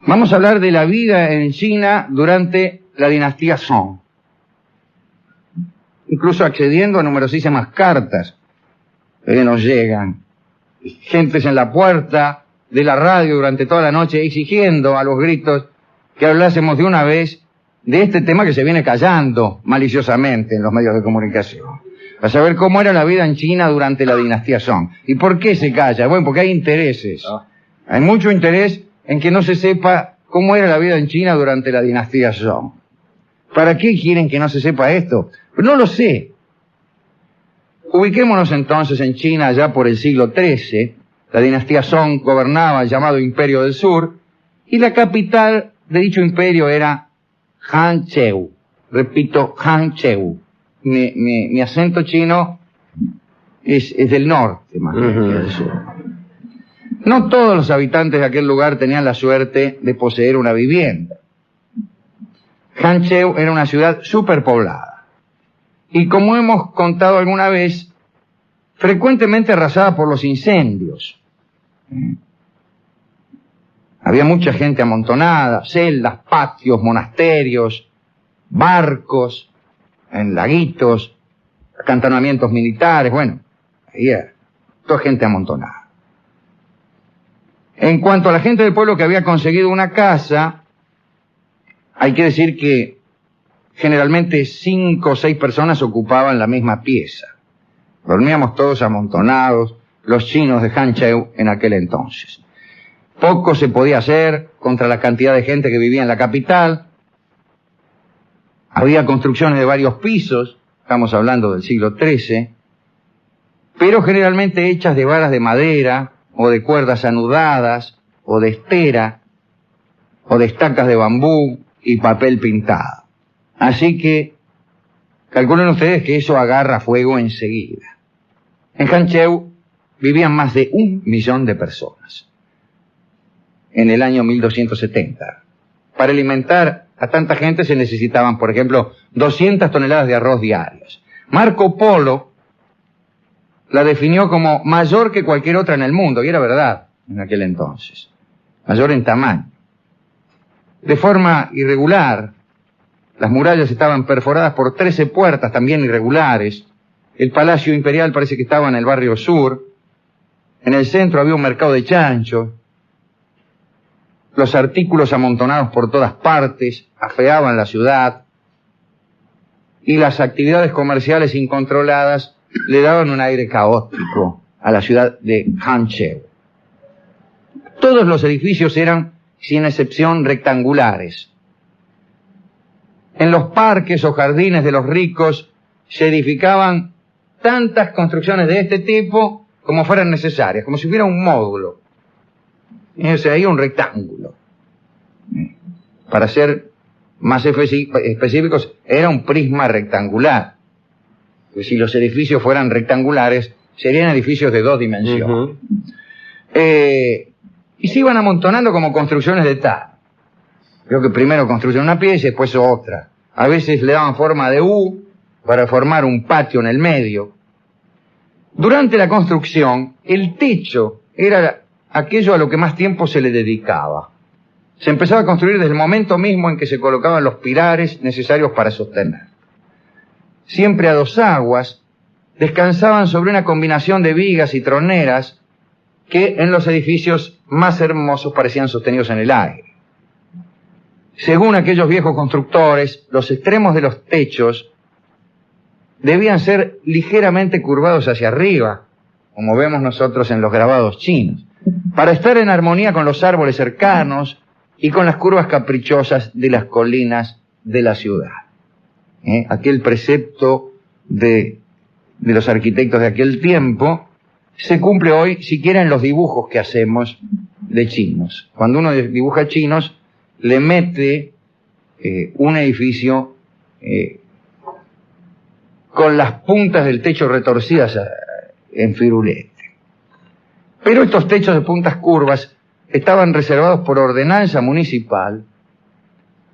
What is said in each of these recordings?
Vamos a hablar de la vida en China durante la dinastía Song, incluso accediendo a numerosísimas cartas que nos llegan, gentes en la puerta de la radio durante toda la noche exigiendo a los gritos que hablásemos de una vez de este tema que se viene callando maliciosamente en los medios de comunicación, a saber cómo era la vida en China durante la dinastía Song. ¿Y por qué se calla? Bueno, porque hay intereses. Hay mucho interés en que no se sepa cómo era la vida en China durante la dinastía Song. ¿Para qué quieren que no se sepa esto? Pues no lo sé. Ubiquémonos entonces en China ya por el siglo XIII. La dinastía Song gobernaba el llamado Imperio del Sur y la capital de dicho imperio era Hangzhou. Repito, Hangzhou. Mi acento chino es del norte, más que del sur. No todos los habitantes de aquel lugar tenían la suerte de poseer una vivienda. Hangzhou era una ciudad superpoblada y, como hemos contado alguna vez, frecuentemente arrasada por los incendios. Había mucha gente amontonada, celdas, patios, monasterios, barcos, en laguitos, acantonamientos militares, bueno, había toda gente amontonada. En cuanto a la gente del pueblo que había conseguido una casa, hay que decir que generalmente 5 o 6 personas ocupaban la misma pieza. Dormíamos todos amontonados, los chinos de Hangzhou en aquel entonces. Poco se podía hacer contra la cantidad de gente que vivía en la capital. Había construcciones de varios pisos, estamos hablando del siglo XIII, pero generalmente hechas de varas de madera, o de cuerdas anudadas, o de estera, o de estacas de bambú y papel pintado. Así que calculen ustedes que eso agarra fuego enseguida. En Hangzhou vivían más de 1 millón de personas en el año 1270. Para alimentar a tanta gente se necesitaban, por ejemplo, 200 toneladas de arroz diarios. Marco Polo la definió como mayor que cualquier otra en el mundo, y era verdad en aquel entonces, mayor en tamaño. De forma irregular, las murallas estaban perforadas por 13 puertas también irregulares. El Palacio Imperial parece que estaba en el barrio sur. En el centro había un mercado de chanchos. Los artículos amontonados por todas partes afeaban la ciudad. Y las actividades comerciales incontroladas le daban un aire caótico a la ciudad de Hangzhou. Todos los edificios eran, sin excepción, rectangulares. En los parques o jardines de los ricos se edificaban tantas construcciones de este tipo como fueran necesarias, como si hubiera un módulo. O sea, hay un rectángulo. Para ser más específicos, era un prisma rectangular. Pues si los edificios fueran rectangulares, serían edificios de 2 dimensiones. Y se iban amontonando como construcciones de tal. Creo que primero construyen una pieza y después otra. A veces le daban forma de U para formar un patio en el medio. Durante la construcción, el techo era aquello a lo que más tiempo se le dedicaba. Se empezaba a construir desde el momento mismo en que se colocaban los pilares necesarios para sostener. Siempre a 2 aguas, descansaban sobre una combinación de vigas y troneras que en los edificios más hermosos parecían sostenidos en el aire. Según aquellos viejos constructores, los extremos de los techos debían ser ligeramente curvados hacia arriba, como vemos nosotros en los grabados chinos, para estar en armonía con los árboles cercanos y con las curvas caprichosas de las colinas de la ciudad. Aquel precepto de los arquitectos de aquel tiempo se cumple hoy siquiera en los dibujos que hacemos de chinos. Cuando uno dibuja chinos, le mete un edificio con las puntas del techo retorcidas en firulete. Pero estos techos de puntas curvas estaban reservados por ordenanza municipal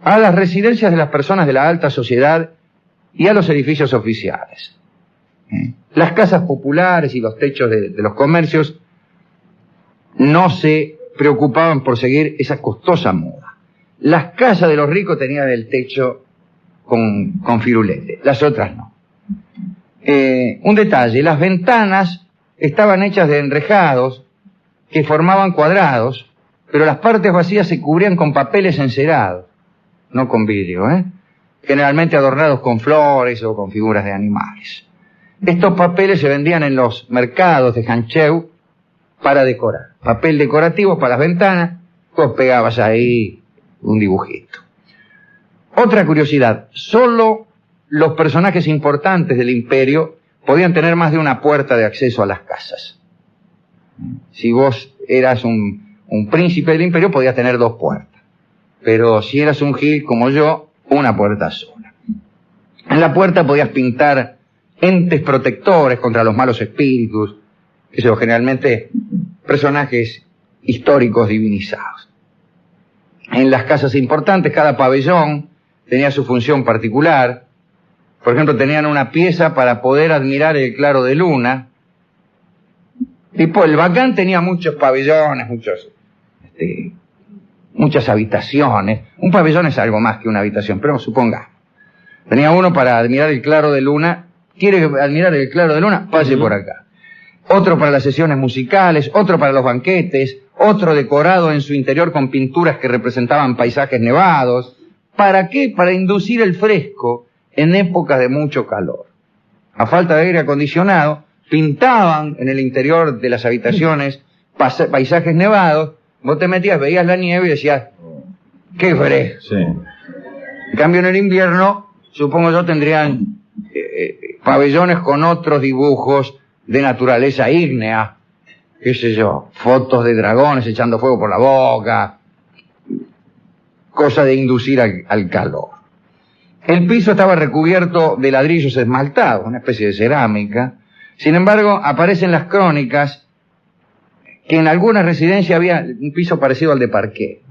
a las residencias de las personas de la alta sociedad y a los edificios oficiales. Las casas populares y los techos de los comercios no se preocupaban por seguir esa costosa moda. Las casas de los ricos tenían el techo con firulete, las otras no. Un detalle, las ventanas estaban hechas de enrejados que formaban cuadrados, pero las partes vacías se cubrían con papeles encerados, no con vidrio, generalmente adornados con flores o con figuras de animales. Estos papeles se vendían en los mercados de Hancheu para decorar. Papel decorativo para las ventanas, vos pegabas ahí un dibujito. Otra curiosidad, solo los personajes importantes del imperio podían tener más de una puerta de acceso a las casas. Si vos eras un príncipe del imperio, podías tener 2 puertas. Pero si eras un gil como yo, una puerta sola. En la puerta podías pintar entes protectores contra los malos espíritus, que son generalmente personajes históricos divinizados. En las casas importantes, cada pabellón tenía su función particular. Por ejemplo, tenían una pieza para poder admirar el claro de luna. Tipo, el bacán tenía muchos pabellones, muchas habitaciones. Un pabellón es algo más que una habitación, pero supongamos. Tenía uno para admirar el claro de luna. ¿Quiere admirar el claro de luna? Pase por acá. Otro para las sesiones musicales, otro para los banquetes, otro decorado en su interior con pinturas que representaban paisajes nevados. ¿Para qué? Para inducir el fresco en épocas de mucho calor. A falta de aire acondicionado, pintaban en el interior de las habitaciones paisajes nevados. Vos te metías, veías la nieve y decías, ¡qué fresco! Sí. En cambio, en el invierno, supongo yo, tendrían pabellones con otros dibujos de naturaleza ígnea, qué sé yo, fotos de dragones echando fuego por la boca, cosa de inducir al calor. El piso estaba recubierto de ladrillos esmaltados, una especie de cerámica. Sin embargo, aparecen las crónicas que en algunas residencias había un piso parecido al de parqué.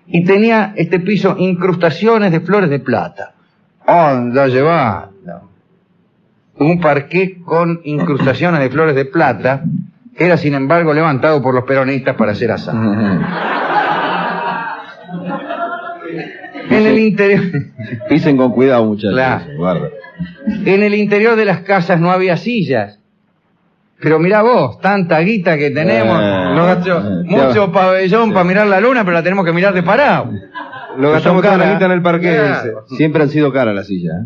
Y tenía este piso incrustaciones de flores de plata. ¡Anda, llevando! Un parqué con incrustaciones de flores de plata, que era sin embargo levantado por los peronistas para hacer asado. En el interior... Pisen con cuidado, muchachos. Claro. Guarda. En el interior de las casas no había sillas. Pero mirá vos, tanta guita que tenemos, mucho pabellón para mirar la luna, pero la tenemos que mirar de parado. Lo gastamos toda la guita en el parque. Claro. Siempre han sido caras las sillas.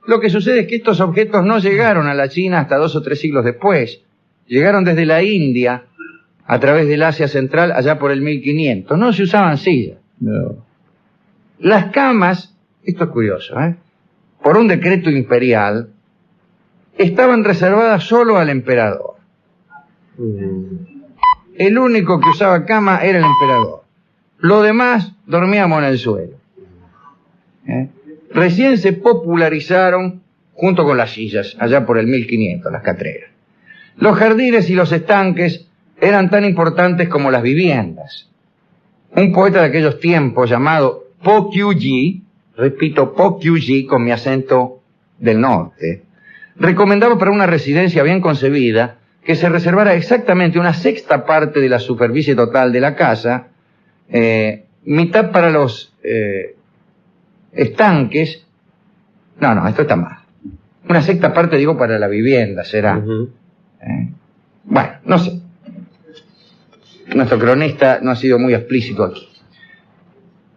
Lo que sucede es que estos objetos no llegaron a la China hasta 2 o 3 siglos después. Llegaron desde la India, a través del Asia Central, allá por el 1500. No se usaban sillas. No. Las camas, esto es curioso, por un decreto imperial, estaban reservadas solo al emperador. El único que usaba cama era el emperador. Los demás dormíamos en el suelo. Recién se popularizaron junto con las sillas, allá por el 1500, las catreras. Los jardines y los estanques eran tan importantes como las viviendas. Un poeta de aquellos tiempos llamado Po Qiu-ji, repito, Po Qiu-ji con mi acento del norte, recomendaba para una residencia bien concebida que se reservara exactamente una 1/6 parte de la superficie total de la casa, mitad para los estanques. No, esto está mal. Una 1/6 parte, digo, para la vivienda, será. Bueno, no sé. Nuestro cronista no ha sido muy explícito aquí.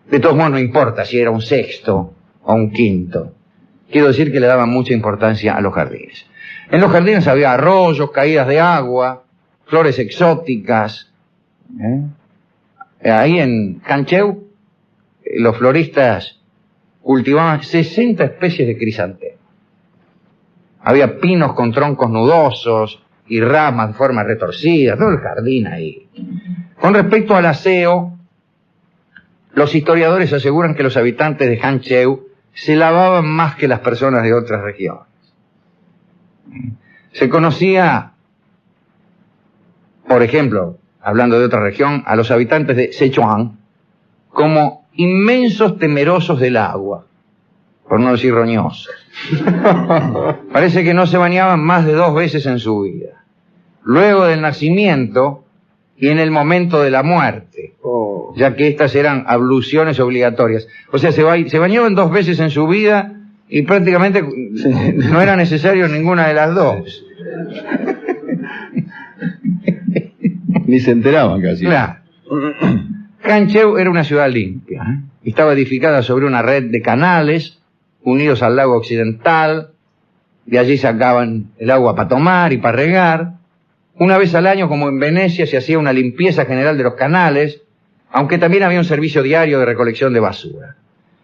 De todos modos, no importa si era un 1/6 o un 1/5. Quiero decir que le daban mucha importancia a los jardines. En los jardines había arroyos, caídas de agua, flores exóticas. Ahí en Hancheu, los floristas cultivaban 60 especies de crisantemos. Había pinos con troncos nudosos y ramas de forma retorcida, todo el jardín ahí. Con respecto al aseo, los historiadores aseguran que los habitantes de Hancheu se lavaban más que las personas de otras regiones. Se conocía, por ejemplo, hablando de otra región, a los habitantes de Sichuan como inmensos temerosos del agua, por no decir roñosos. Parece que no se bañaban más de 2 veces en su vida. Luego del nacimiento, y en el momento de la muerte, ya que estas eran abluciones obligatorias. O sea, se bañaban 2 veces en su vida y prácticamente no era necesario ninguna de las dos. Ni se enteraban casi. Claro. Cancheu era una ciudad limpia, ¿eh? Estaba edificada sobre una red de canales unidos al lago occidental. De allí sacaban el agua para tomar y para regar. Una vez al año, como en Venecia, se hacía una limpieza general de los canales, aunque también había un servicio diario de recolección de basura.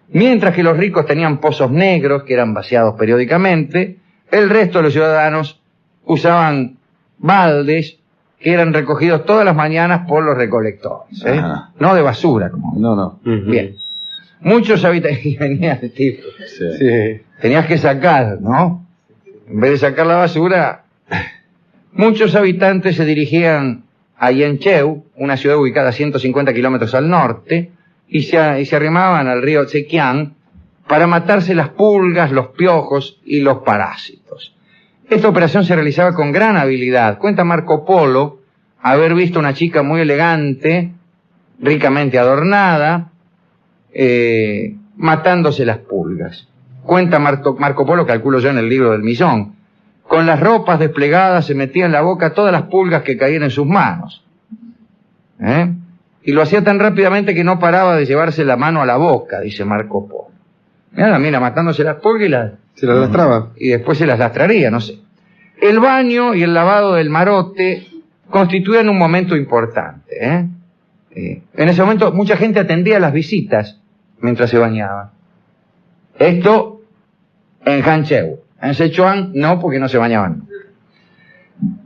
Mientras que los ricos tenían pozos negros, que eran vaciados periódicamente, el resto de los ciudadanos usaban baldes que eran recogidos todas las mañanas por los recolectores, ¿eh? No de basura, como. No. Bien. Muchos habitantes venían de tipo. Sí. Tenías que sacar, ¿no? En vez de sacar la basura, muchos habitantes se dirigían a Yencheu, una ciudad ubicada a 150 kilómetros al norte, y se arrimaban al río Tsequiang para matarse las pulgas, los piojos y los parásitos. Esta operación se realizaba con gran habilidad. Cuenta Marco Polo haber visto una chica muy elegante, ricamente adornada, matándose las pulgas. Cuenta Marco Polo, calculo yo en el libro del Millón, con las ropas desplegadas se metía en la boca todas las pulgas que caían en sus manos. Y lo hacía tan rápidamente que no paraba de llevarse la mano a la boca, dice Marco Polo. Mira, matándose las pulgas se las lastraba. Y después se las lastraría, no sé. El baño y el lavado del marote constituían un momento importante, en ese momento mucha gente atendía las visitas mientras se bañaban. Esto en Hancheu. En Sichuan no, porque no se bañaban.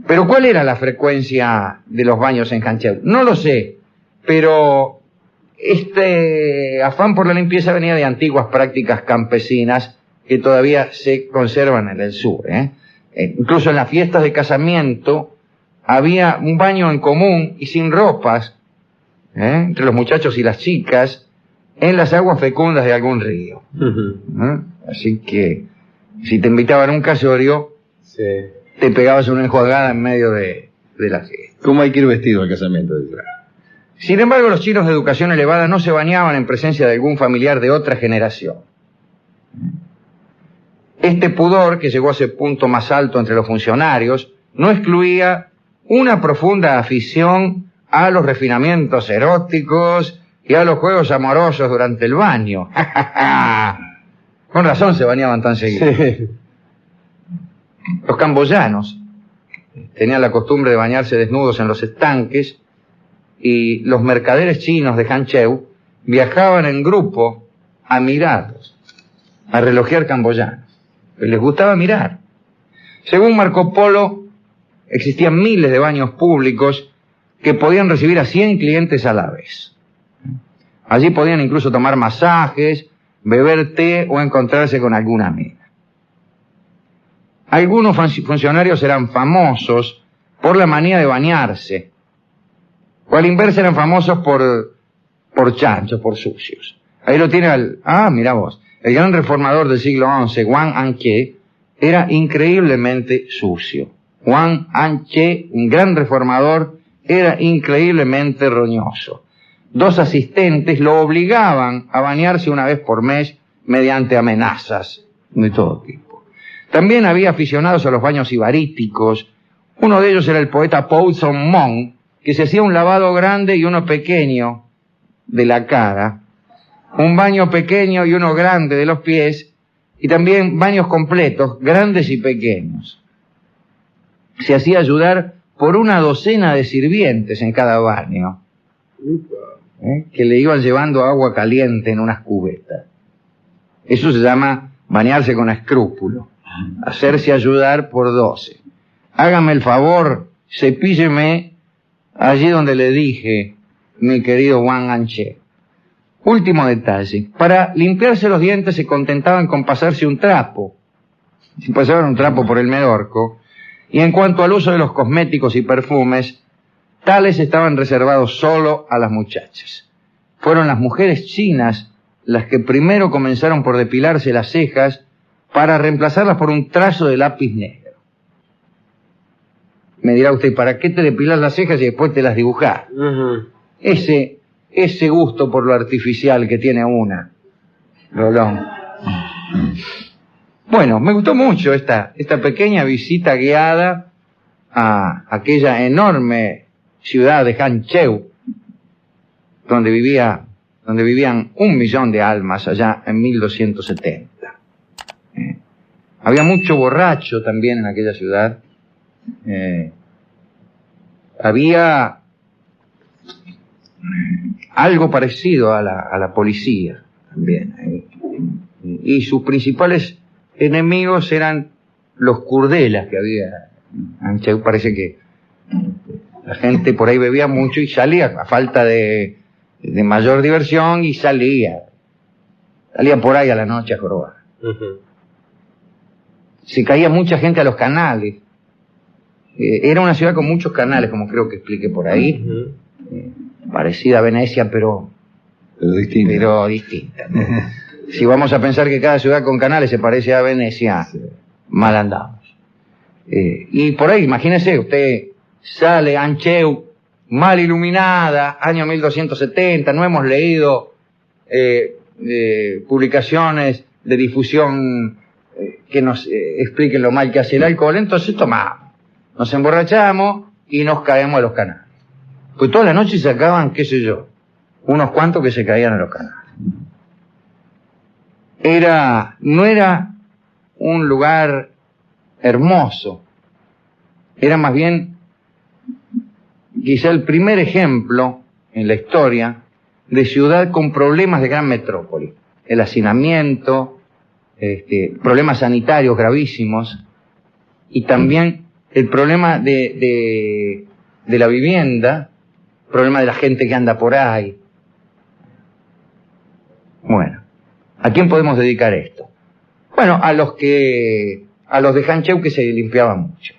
Pero ¿cuál era la frecuencia de los baños en Hancheu? No lo sé, pero este afán por la limpieza venía de antiguas prácticas campesinas que todavía se conservan en el sur. Incluso en las fiestas de casamiento había un baño en común y sin ropas entre los muchachos y las chicas en las aguas fecundas de algún río. Así que si te invitaban a un casorio, te pegabas una enjuagada en medio de la fiesta. ¿Cómo hay que ir vestido al casamiento? Sin embargo, los chinos de educación elevada no se bañaban en presencia de algún familiar de otra generación. Este pudor, que llegó a ese punto más alto entre los funcionarios, no excluía una profunda afición a los refinamientos eróticos y a los juegos amorosos durante el baño. Con razón se bañaban tan seguido. Sí. Los camboyanos tenían la costumbre de bañarse desnudos en los estanques, y los mercaderes chinos de Hancheu viajaban en grupo a mirarlos, a relojear camboyanos. Les gustaba mirar. Según Marco Polo, existían miles de baños públicos que podían recibir a 100 clientes a la vez. Allí podían incluso tomar masajes, beber té o encontrarse con alguna amiga. Algunos funcionarios eran famosos por la manía de bañarse, o a la inversa eran famosos por chanchos, por sucios. Ahí lo tiene mirá vos. El gran reformador del siglo XI, Wang Anche, era increíblemente sucio. Wang Anche, un gran reformador, era increíblemente roñoso. 2 asistentes lo obligaban a bañarse una vez por mes mediante amenazas de todo tipo. También había aficionados a los baños ibaríticos. Uno de ellos era el poeta Pou Son Mong, que se hacía un lavado grande y uno pequeño de la cara, un baño pequeño y uno grande de los pies, y también baños completos, grandes y pequeños. Se hacía ayudar por una docena de sirvientes en cada baño, que le iban llevando agua caliente en unas cubetas. Eso se llama bañarse con escrúpulo, hacerse ayudar por 12. Hágame el favor, cepílleme allí donde le dije, mi querido Wang Anche. Último detalle, para limpiarse los dientes se contentaban con pasarse un trapo. Se pasaban un trapo por el medorco. Y en cuanto al uso de los cosméticos y perfumes, tales estaban reservados solo a las muchachas. Fueron las mujeres chinas las que primero comenzaron por depilarse las cejas para reemplazarlas por un trazo de lápiz negro. Me dirá usted, ¿para qué te depilas las cejas y después te las dibujás? Ese gusto por lo artificial que tiene una, Rolón. Bueno, me gustó mucho esta pequeña visita guiada a aquella enorme ciudad de Hancheu, donde vivían 1 millón de almas allá en 1270. Había mucho borracho también en aquella ciudad. Había algo parecido a la policía también. Y sus principales enemigos eran los curdelas que había. Parece que la gente por ahí bebía mucho y salía a falta de mayor diversión, y salía por ahí a la noche a jorobar. Se caía mucha gente a los canales. Era una ciudad con muchos canales, como creo que expliqué por ahí. Parecida a Venecia, pero distinta. Si vamos a pensar que cada ciudad con canales se parece a Venecia, mal andamos. Y por ahí, imagínese, usted sale a Hancheu, mal iluminada, año 1270, no hemos leído publicaciones de difusión que nos expliquen lo mal que hace el alcohol, entonces tomamos, nos emborrachamos y nos caemos a los canales. Pues toda la noche sacaban, qué sé yo, unos cuantos que se caían a los canales. No era un lugar hermoso, era más bien quizá el primer ejemplo en la historia de ciudad con problemas de gran metrópoli. El hacinamiento, problemas sanitarios gravísimos, y también el problema de la vivienda, problema de la gente que anda por ahí. Bueno, ¿a quién podemos dedicar esto? Bueno, a los de Hancheu que se limpiaban mucho,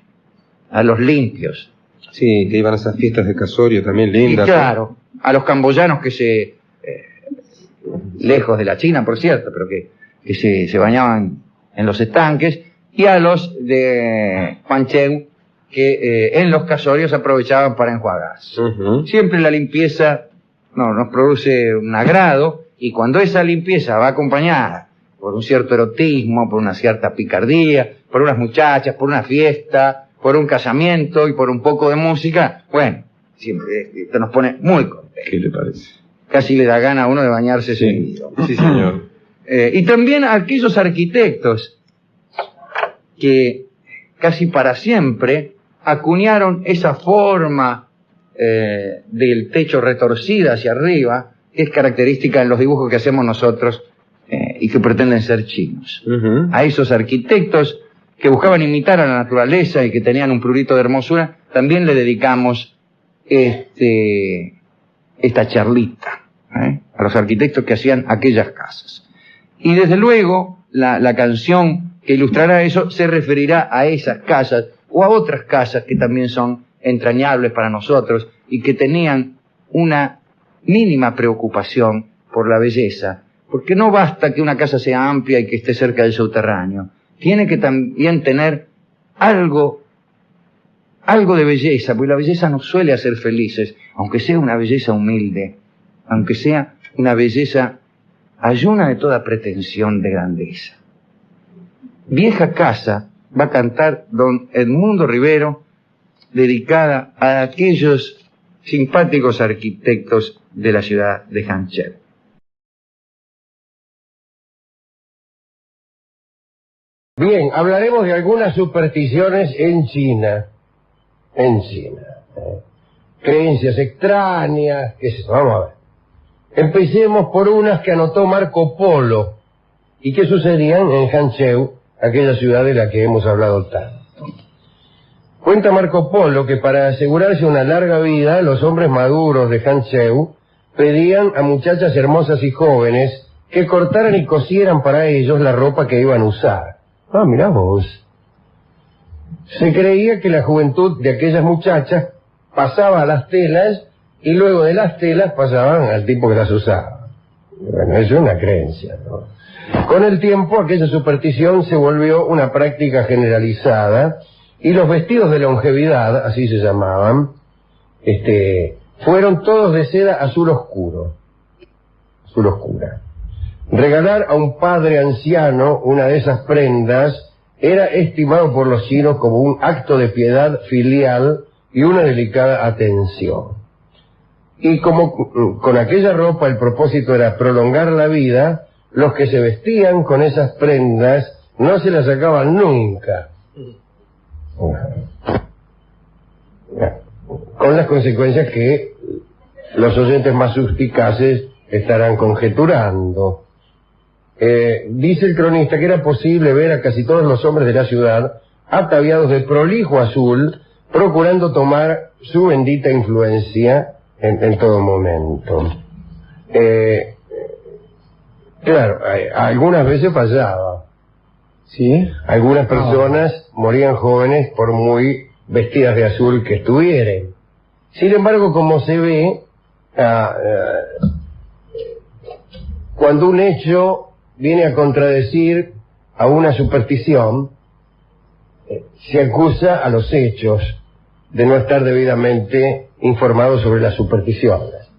a los limpios. Sí, que iban a esas fiestas de casorio también lindas. Y claro, a los camboyanos que lejos de la China, por cierto, pero que se bañaban en los estanques, y a los de Hancheu que en los casorios aprovechaban para enjuagarse. Siempre la limpieza nos produce un agrado, y cuando esa limpieza va acompañada por un cierto erotismo, por una cierta picardía, por unas muchachas, por una fiesta, por un casamiento y por un poco de música, bueno, siempre esto nos pone muy contentos. ¿Qué le parece? Casi le da gana a uno de bañarse seguido. Sí, señor. Y también a aquellos arquitectos que casi para siempre acuñaron esa forma del techo retorcida hacia arriba, que es característica en los dibujos que hacemos nosotros y que pretenden ser chinos. A esos arquitectos que buscaban imitar a la naturaleza y que tenían un prurito de hermosura, también le dedicamos esta charlita, a los arquitectos que hacían aquellas casas. Y desde luego, la canción que ilustrará eso se referirá a esas casas o a otras casas que también son entrañables para nosotros y que tenían una mínima preocupación por la belleza, porque no basta que una casa sea amplia y que esté cerca del subterráneo. Tiene que también tener algo de belleza, porque la belleza nos suele hacer felices, aunque sea una belleza humilde, aunque sea una belleza ayuna de toda pretensión de grandeza. Vieja casa va a cantar don Edmundo Rivero, dedicada a aquellos simpáticos arquitectos de la ciudad de Hancheu. Bien, hablaremos de algunas supersticiones en China. Creencias extrañas, qué sé yo, vamos a ver. Empecemos por unas que anotó Marco Polo y que sucedían en Hancheu, aquella ciudad de la que hemos hablado tanto. Cuenta Marco Polo que para asegurarse una larga vida, los hombres maduros de Hancheu pedían a muchachas hermosas y jóvenes que cortaran y cosieran para ellos la ropa que iban a usar. Ah, mirá vos. Se creía que la juventud de aquellas muchachas pasaba a las telas y luego de las telas pasaban al tipo que las usaba. Bueno, eso es una creencia, ¿no? Con el tiempo aquella superstición se volvió una práctica generalizada Y los vestidos de longevidad, así se llamaban, fueron todos de seda azul oscuro. Azul oscura. Regalar a un padre anciano una de esas prendas era estimado por los chinos como un acto de piedad filial y una delicada atención. Y como con aquella ropa el propósito era prolongar la vida, los que se vestían con esas prendas no se las sacaban nunca. Con las consecuencias que los oyentes más suspicaces estarán conjeturando. Dice el cronista que era posible ver a casi todos los hombres de la ciudad ataviados de prolijo azul, procurando tomar su bendita influencia en todo momento. Claro, algunas veces fallaba. ¿Sí? Algunas personas morían jóvenes por muy vestidas de azul que estuvieran. Sin embargo, como se ve, cuando un hecho viene a contradecir a una superstición, se acusa a los hechos de no estar debidamente informados sobre las supersticiones.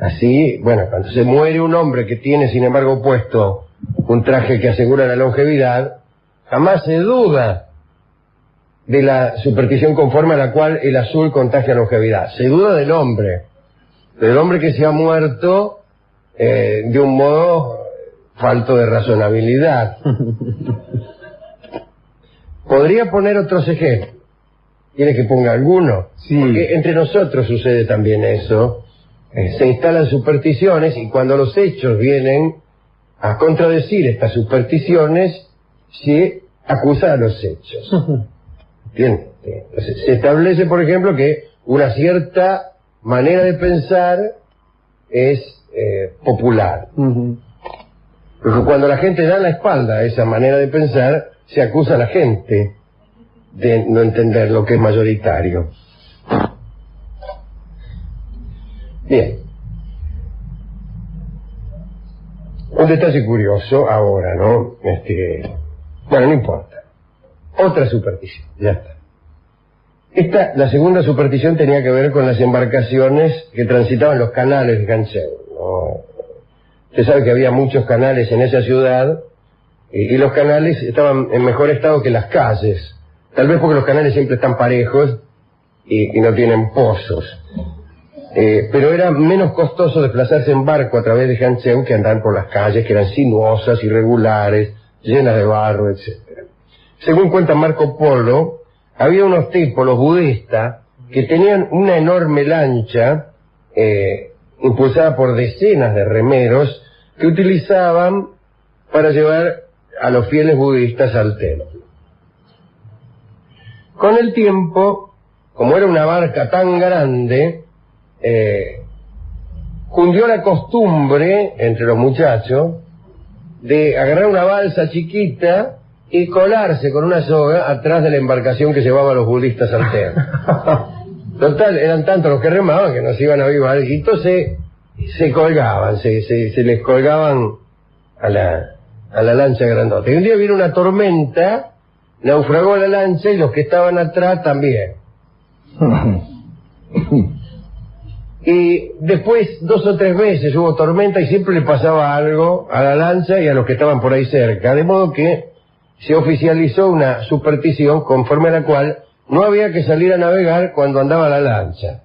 Así, bueno, cuando se muere un hombre que tiene, sin embargo, puesto un traje que asegura la longevidad, jamás se duda de la superstición conforme a la cual el azul contagia longevidad. Se duda del hombre que se ha muerto de un modo falto de razonabilidad. Podría poner otros ejemplos. ¿Quiere que ponga alguno? Sí. Porque entre nosotros sucede también eso. Se instalan supersticiones y cuando los hechos vienen a contradecir estas supersticiones, se acusa a los hechos. ¿Entiendes? Entonces, se establece, por ejemplo, que una cierta manera de pensar es popular. Porque cuando la gente da la espalda a esa manera de pensar, se acusa a la gente de no entender lo que es mayoritario. Bien. Un detalle curioso ahora, ¿no? Bueno, no importa. Otra superstición, ya está. La segunda superstición tenía que ver con las embarcaciones que transitaban los canales de Hanzhou, ¿no? Usted sabe que había muchos canales en esa ciudad y los canales estaban en mejor estado que las calles. Tal vez porque los canales siempre están parejos y no tienen pozos. Pero era menos costoso desplazarse en barco a través de Hanzhou que andar por las calles que eran sinuosas, irregulares, llenas de barro, etc. Según cuenta Marco Polo, había unos tipos, los budistas, que tenían una enorme lancha impulsada por decenas de remeros que utilizaban para llevar a los fieles budistas al templo. Con el tiempo, como era una barca tan grande, cundió la costumbre entre los muchachos de agarrar una balsa chiquita y colarse con una soga atrás de la embarcación que llevaba a los budistas al templo. Total, eran tantos los que remaban que no se iban a avivar y entonces se colgaban, se les colgaban a la lancha grandota. Y un día vino una tormenta, naufragó la lancha y los que estaban atrás también. Y después 2 o 3 veces hubo tormenta y siempre le pasaba algo a la lancha y a los que estaban por ahí cerca, de modo que se oficializó una superstición conforme a la cual no había que salir a navegar cuando andaba la lancha.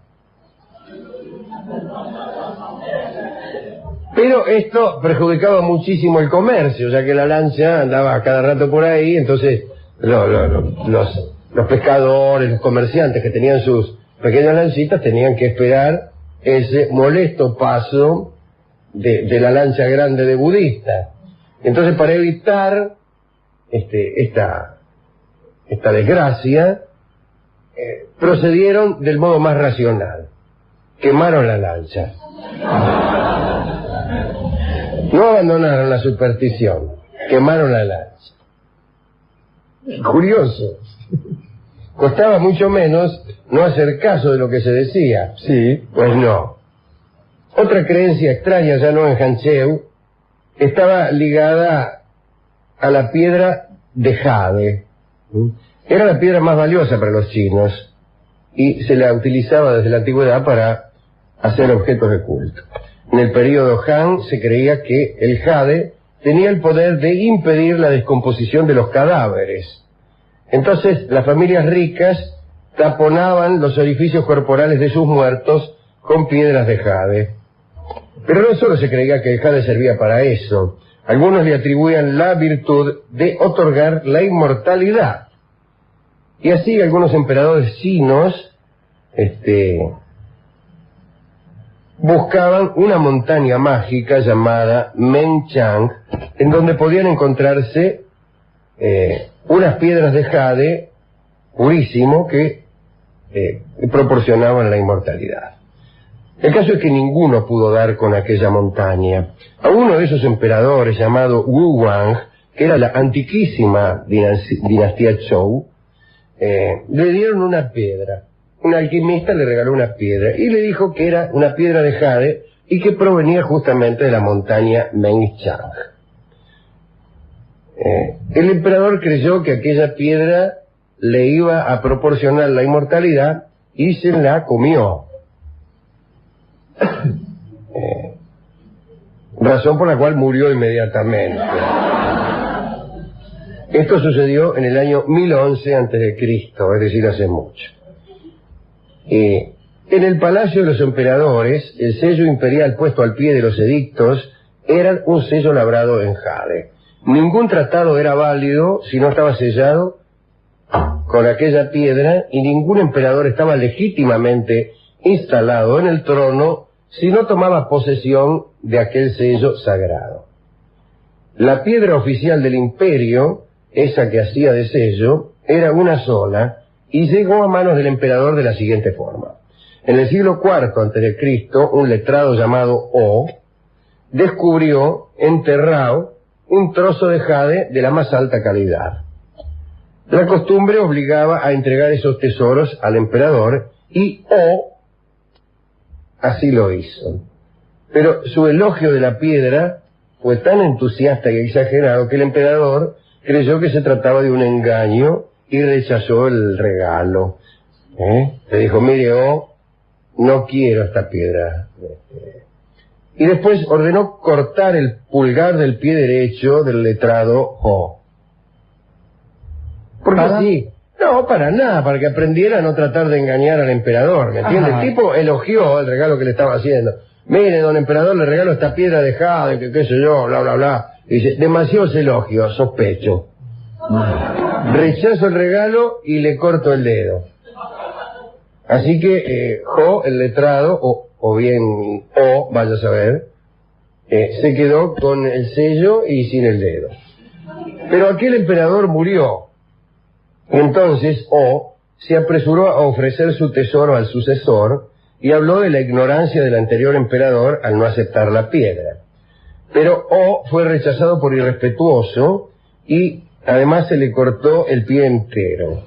Pero esto perjudicaba muchísimo el comercio, ya que la lancha andaba cada rato por ahí, entonces los pescadores, los comerciantes que tenían sus pequeñas lancitas tenían que esperar ese molesto paso de la lancha grande de budistas. Entonces, para evitar esta desgracia, procedieron del modo más racional. Quemaron la lancha. No abandonaron la superstición, quemaron la lancha. Curioso. Costaba mucho menos no hacer caso de lo que se decía. Sí. Pues no. Otra creencia extraña, ya no en Hanzhou, estaba ligada a la piedra de jade. Era la piedra más valiosa para los chinos y se la utilizaba desde la antigüedad para hacer objetos de culto. En el período Han se creía que el jade tenía el poder de impedir la descomposición de los cadáveres. Entonces las familias ricas taponaban los orificios corporales de sus muertos con piedras de jade. Pero no solo se creía que el jade servía para eso. Algunos le atribuían la virtud de otorgar la inmortalidad. Y así algunos emperadores chinos buscaban una montaña mágica llamada Menchang, en donde podían encontrarse unas piedras de jade purísimo que proporcionaban la inmortalidad. El caso es que ninguno pudo dar con aquella montaña. A uno de esos emperadores llamado Wu Wang, que era la antiquísima dinastía Zhou, le dieron una piedra. Un alquimista le regaló una piedra y le dijo que era una piedra de jade y que provenía justamente de la montaña Menchang. El emperador creyó que aquella piedra le iba a proporcionar la inmortalidad y se la comió. Razón por la cual murió inmediatamente. Esto sucedió en el año 1011 a.C., es decir, hace mucho. En el palacio de los emperadores, el sello imperial puesto al pie de los edictos era un sello labrado en jade. Ningún tratado era válido si no estaba sellado con aquella piedra y ningún emperador estaba legítimamente instalado en el trono si no tomaba posesión de aquel sello sagrado. La piedra oficial del imperio, esa que hacía de sello, era una sola y llegó a manos del emperador de la siguiente forma. En el siglo IV a.C., un letrado llamado O descubrió enterrado un trozo de jade de la más alta calidad. La costumbre obligaba a entregar esos tesoros al emperador y O así lo hizo. Pero su elogio de la piedra fue tan entusiasta y exagerado que el emperador creyó que se trataba de un engaño y rechazó el regalo. Le dijo, mire, no quiero esta piedra. Y después ordenó cortar el pulgar del pie derecho del letrado O. ¿Por qué sí? No, para nada, para que aprendiera a no tratar de engañar al emperador, ¿me entiende? El tipo elogió el regalo que le estaba haciendo. Mire, don emperador, le regalo esta piedra de jade, que qué sé yo, bla, bla, bla. Y dice, demasiados elogios, sospecho. Rechazo el regalo y le corto el dedo. Así que Jo, el letrado, o bien O, vaya a saber, se quedó con el sello y sin el dedo. Pero aquel emperador murió. Entonces O se apresuró a ofrecer su tesoro al sucesor y habló de la ignorancia del anterior emperador al no aceptar la piedra. Pero O fue rechazado por irrespetuoso y además se le cortó el pie entero.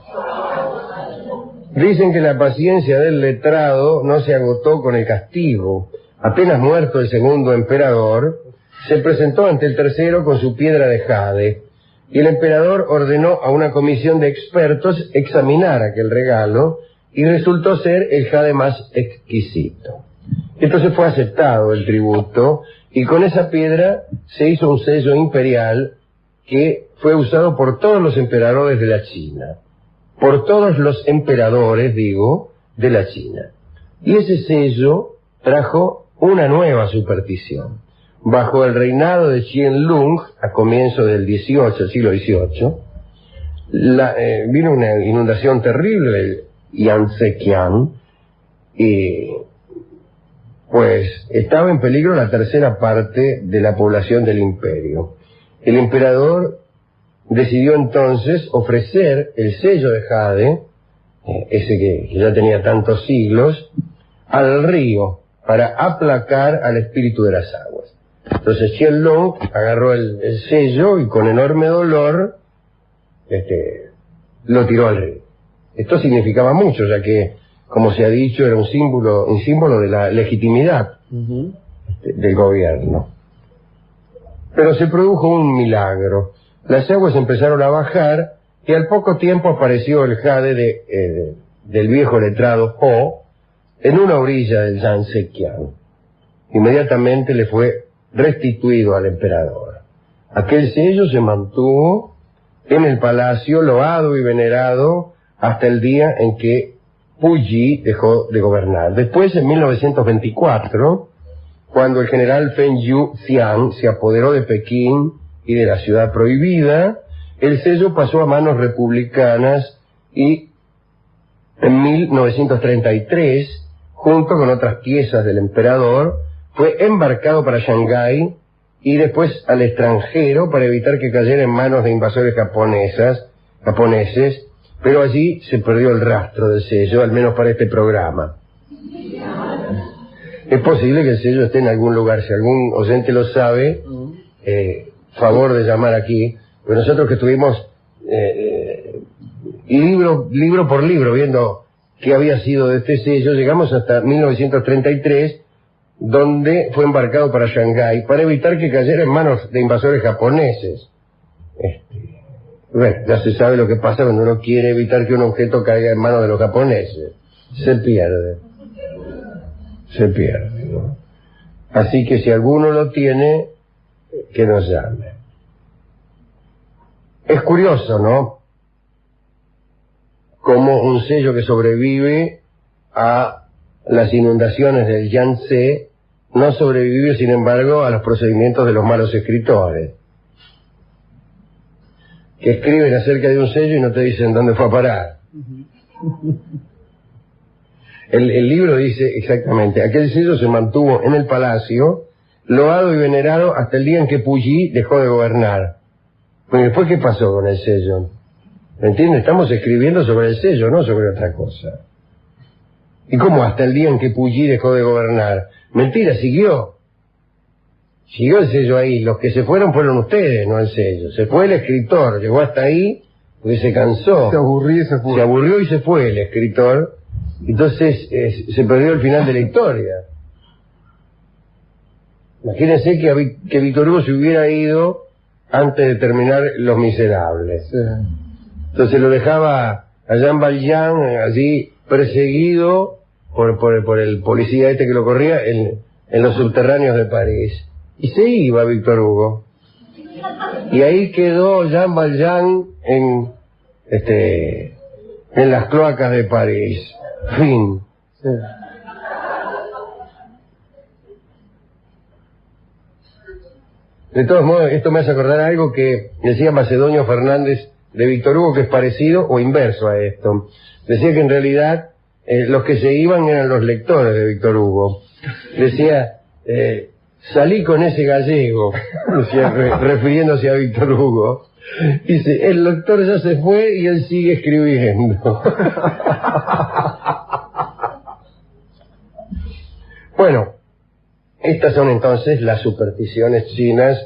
Dicen que la paciencia del letrado no se agotó con el castigo. Apenas muerto el segundo emperador, se presentó ante el tercero con su piedra de jade, y el emperador ordenó a una comisión de expertos examinar aquel regalo, y resultó ser el jade más exquisito. Entonces fue aceptado el tributo, y con esa piedra se hizo un sello imperial que fue usado por todos los emperadores de la China. Por todos los emperadores, digo, de la China. Y ese sello trajo una nueva superstición. Bajo el reinado de Qianlong, a comienzo del siglo XVIII, vino una inundación terrible del Yangtze-kiang, y pues estaba en peligro la tercera parte de la población del imperio. El emperador decidió entonces ofrecer el sello de jade, ese que ya tenía tantos siglos, al río para aplacar al espíritu de las aguas. Entonces Qianlong agarró el sello y con enorme dolor lo tiró al río. Esto significaba mucho, ya que, como se ha dicho, era un símbolo de la legitimidad del gobierno. Pero se produjo un milagro. las aguas empezaron a bajar y al poco tiempo apareció el jade del viejo letrado Ho en una orilla del Yangtze-kiang. Inmediatamente le fue restituido al emperador. Aquel sello se mantuvo en el palacio, loado y venerado, hasta el día en que Puyi dejó de gobernar. Después, en 1924, cuando el general Feng Yuxiang se apoderó de Pekín y de la ciudad prohibida, el sello pasó a manos republicanas y en 1933, junto con otras piezas del emperador, fue embarcado para Shanghái y después al extranjero para evitar que cayera en manos de invasores japoneses, pero allí se perdió el rastro del sello, al menos para este programa. Es posible que el sello esté en algún lugar. Si algún oyente lo sabe, favor de llamar aquí, pues nosotros que estuvimos libro por libro viendo qué había sido de este sello, llegamos hasta 1933, donde fue embarcado para Shanghái para evitar que cayera en manos de invasores japoneses. Bueno, ya se sabe lo que pasa cuando uno quiere evitar que un objeto caiga en manos de los japoneses. Se pierde, ¿no? Así que si alguno lo tiene, que nos llame. Es curioso, ¿no? Como un sello que sobrevive a las inundaciones del Yangtze no sobrevive, sin embargo, a los procedimientos de los malos escritores, que escriben acerca de un sello y no te dicen dónde fue a parar. El libro dice exactamente: aquel sello se mantuvo en el palacio, loado y venerado hasta el día en que Puyi dejó de gobernar. Pero después, ¿qué pasó con el sello? ¿Me entiendes? Estamos escribiendo sobre el sello, no sobre otra cosa. ¿Y cómo hasta el día en que Puyi dejó de gobernar? Mentira, siguió el sello ahí. Los que se fueron ustedes, no el sello. Se fue el escritor, llegó hasta ahí porque se cansó. Se aburrió y se fue. Se aburrió y se fue el escritor. Entonces se perdió el final de la historia. Imagínense que Víctor Hugo se hubiera ido antes de terminar Los Miserables. Sí. Entonces lo dejaba a Jean Valjean allí perseguido por el policía que lo corría en los subterráneos de París. Y se iba Víctor Hugo. Y ahí quedó Jean Valjean en las cloacas de París. Fin. Sí. De todos modos, esto me hace acordar algo que decía Macedonio Fernández de Víctor Hugo, que es parecido o inverso a esto. Decía que en realidad los que se iban eran los lectores de Víctor Hugo. Decía, salí con ese gallego, decía, refiriéndose a Víctor Hugo. Dice, el lector ya se fue y él sigue escribiendo. Bueno, estas son entonces las supersticiones chinas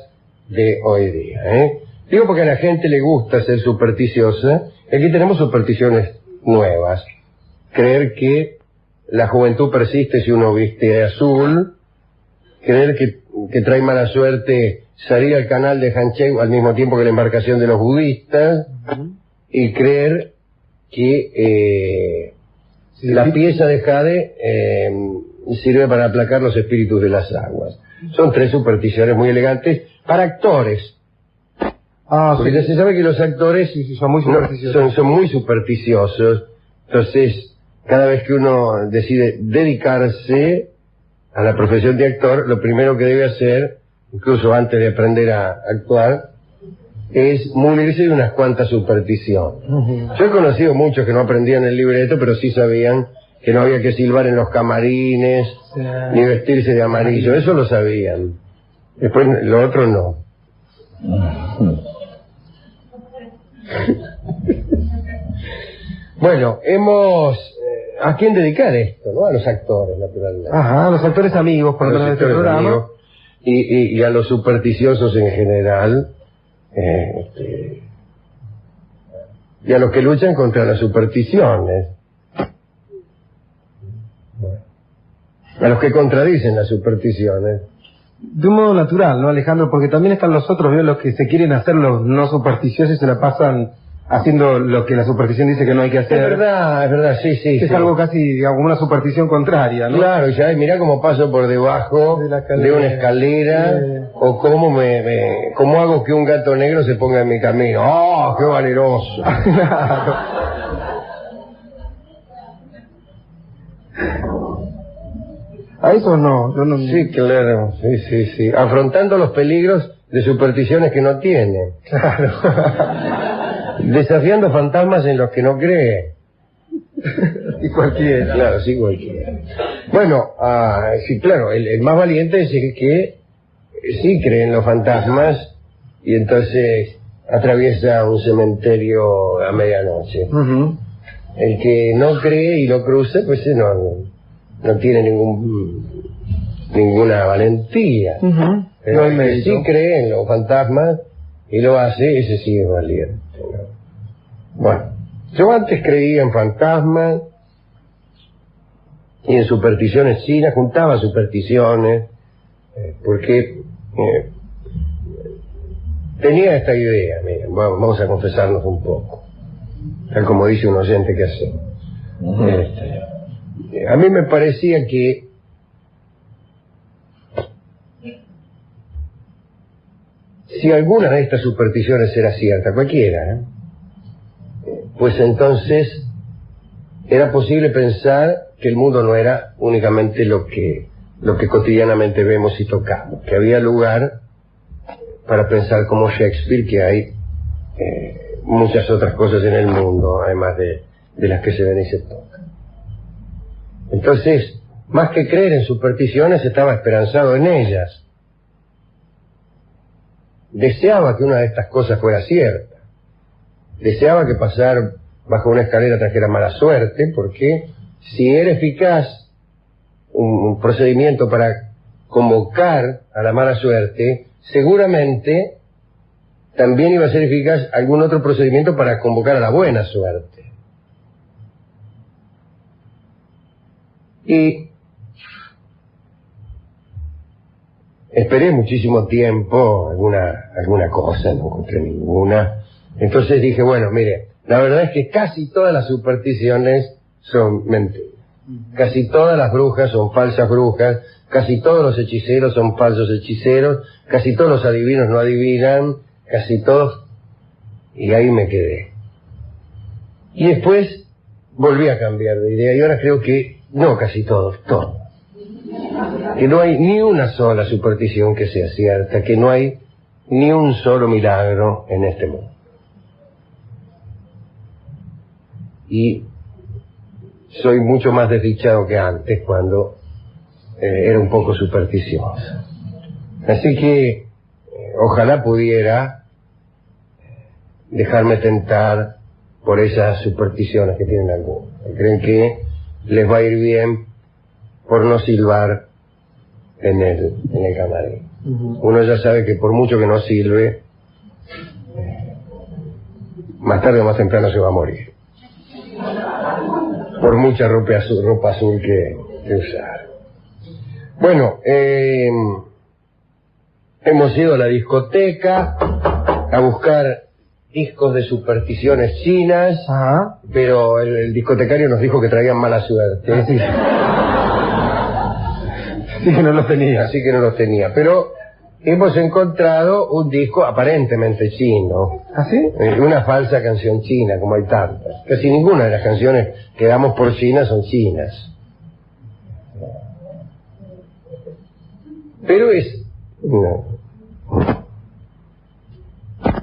de hoy día, Digo porque a la gente le gusta ser supersticiosa. Aquí tenemos supersticiones nuevas. Creer que la juventud persiste si uno viste azul. Creer que trae mala suerte salir al canal de Hancheu al mismo tiempo que la embarcación de los budistas. Y creer que la pieza de jade sirve para aplacar los espíritus de las aguas. Son tres supersticiones muy elegantes para actores. Porque ya se sabe que los actores son muy supersticiosos. Son muy supersticiosos. Entonces, cada vez que uno decide dedicarse a la profesión de actor, lo primero que debe hacer, incluso antes de aprender a actuar, es munirse de unas cuantas supersticiones. Yo he conocido muchos que no aprendían el libreto, pero sí sabían que no había que silbar en los camarines, ni vestirse de amarillo. Eso lo sabían. Después, lo otro no. Bueno, ¿a quién dedicar esto, no? A los actores, naturalmente. Ajá, a los actores amigos, por lo menos de este programa. Y a los supersticiosos en general. Y a los que luchan contra las supersticiones. A los que contradicen las supersticiones. de un modo natural, ¿no, Alejandro? Porque también están los otros, ¿vio? Los que se quieren hacer los no supersticiosos y se la pasan haciendo lo que la superstición dice que no hay que hacer. Es verdad, sí, sí. Es sí. algo casi, digamos, una superstición contraria, ¿no? Claro, y sabes, mirá cómo paso por debajo de una escalera, o cómo hago que un gato negro se ponga en mi camino. ¡Oh, qué valeroso! A eso no, yo no... Sí, claro, sí. Afrontando los peligros de supersticiones que no tiene. Claro. Desafiando fantasmas en los que no cree. Y cualquiera. Claro, sí, cualquiera. Bueno, sí, claro, el más valiente es el que sí cree en los fantasmas y entonces atraviesa un cementerio a medianoche. Uh-huh. El que no cree y lo cruza, pues no tiene ninguna valentía. Uh-huh. Pero el que sí cree en los fantasmas y lo hace, ese sí es valiente, ¿no? Bueno, yo antes creía en fantasmas y en supersticiones chinas, juntaba supersticiones, porque tenía esta idea, miren, vamos a confesarnos un poco, tal como dice un oyente que hace. A mí me parecía que si alguna de estas supersticiones era cierta, cualquiera, pues entonces era posible pensar que el mundo no era únicamente lo que cotidianamente vemos y tocamos, que había lugar para pensar como Shakespeare que hay muchas otras cosas en el mundo, además de las que se ven y se tocan. Entonces, más que creer en supersticiones, estaba esperanzado en ellas. Deseaba que una de estas cosas fuera cierta. Deseaba que pasar bajo una escalera trajera mala suerte, porque si era eficaz un procedimiento para convocar a la mala suerte, seguramente también iba a ser eficaz algún otro procedimiento para convocar a la buena suerte. Y esperé muchísimo tiempo alguna cosa, no encontré ninguna. Entonces dije, bueno, mire, la verdad es que casi todas las supersticiones son mentiras. Casi todas las brujas son falsas brujas, casi todos los hechiceros son falsos hechiceros, casi todos los adivinos no adivinan, casi todos... Y ahí me quedé. Y después volví a cambiar de idea y ahora creo que no casi todos. Que no hay ni una sola superstición que sea cierta, que no hay ni un solo milagro en este mundo. Y soy mucho más desdichado que antes, cuando era un poco supersticioso. Así que ojalá pudiera dejarme tentar por esas supersticiones que tienen algunos. Creen que les va a ir bien por no silbar en el camarín. Uno ya sabe que por mucho que no silbe, más tarde o más temprano se va a morir. Por mucha ropa azul que usar. Bueno, hemos ido a la discoteca a buscar discos de supersticiones chinas. Ajá. Pero el discotecario nos dijo que traían mala suerte. Así que no los tenía. Así que no los tenía. Pero hemos encontrado un disco aparentemente chino. ¿Ah, sí? Una falsa canción china, como hay tantas. Casi ninguna de las canciones que damos por chinas son chinas. Pero es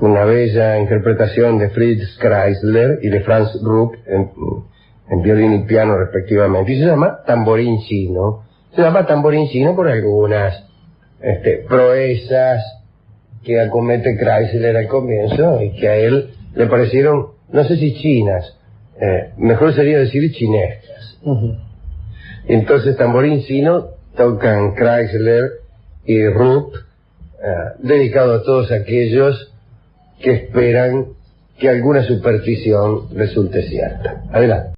una bella interpretación de Fritz Kreisler y de Franz Rupp en violín y piano respectivamente. Y se llama Tamborín Chino. Se llama Tamborín Chino por algunas proezas que acomete Kreisler al comienzo y que a él le parecieron, no sé si chinas, mejor sería decir chinescas. Entonces Tamborín Chino tocan Kreisler y Rupp, dedicado a todos aquellos que esperan que alguna superstición resulte cierta. Adelante.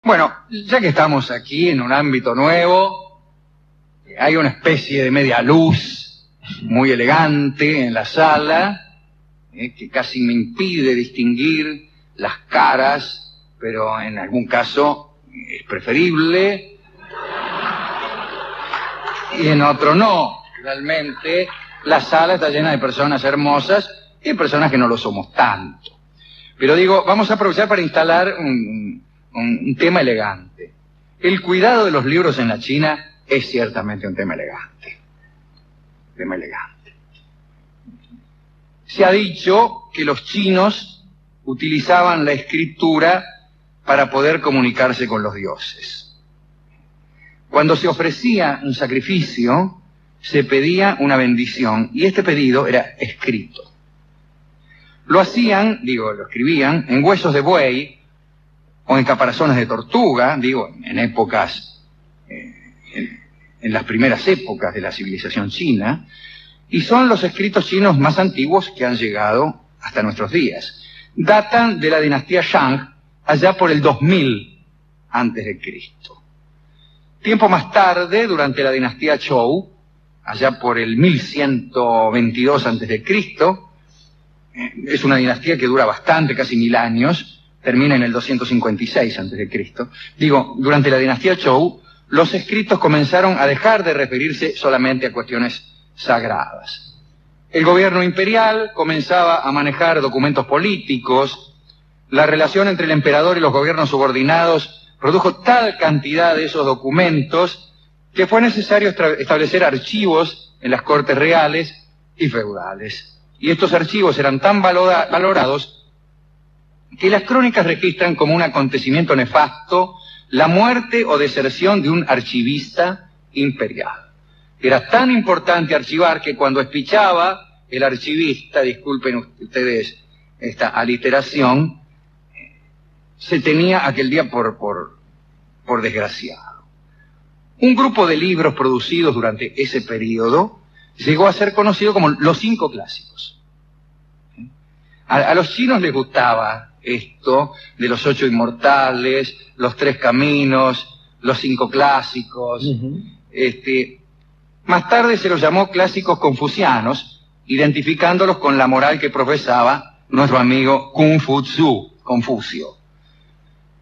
Bueno, ya que estamos aquí en un ámbito nuevo, hay una especie de media luz muy elegante en la sala, que casi me impide distinguir las caras, pero en algún caso es preferible, y en otro no. Realmente la sala está llena de personas hermosas y de personas que no lo somos tanto. Pero digo, vamos a aprovechar para instalar un tema elegante. El cuidado de los libros en la China es ciertamente un tema elegante. Tema elegante. Se ha dicho que los chinos utilizaban la escritura para poder comunicarse con los dioses. Cuando se ofrecía un sacrificio, se pedía una bendición, y este pedido era escrito. Lo escribían en huesos de buey o en caparazones de tortuga, en épocas, en las primeras épocas de la civilización china, y son los escritos chinos más antiguos que han llegado hasta nuestros días. Datan de la dinastía Shang, allá por el 2000 antes de Cristo. Tiempo más tarde, durante la dinastía Zhou, allá por el 1122 antes de Cristo, es una dinastía que dura bastante, casi 1000 años, termina en el 256 antes de Cristo. Durante la dinastía Zhou, los escritos comenzaron a dejar de referirse solamente a cuestiones sagradas. El gobierno imperial comenzaba a manejar documentos políticos. La relación entre el emperador y los gobiernos subordinados produjo tal cantidad de esos documentos que fue necesario establecer archivos en las cortes reales y feudales. Y estos archivos eran tan valorados que las crónicas registran como un acontecimiento nefasto la muerte o deserción de un archivista imperial. Era tan importante archivar que cuando espichaba el archivista, disculpen ustedes esta aliteración, se tenía aquel día por desgraciado. Un grupo de libros producidos durante ese periodo llegó a ser conocido como los 5 clásicos. A los chinos les gustaba esto de los 8 inmortales, los 3 caminos, los 5 clásicos. Más tarde se los llamó clásicos confucianos, identificándolos con la moral que profesaba nuestro amigo Confucio.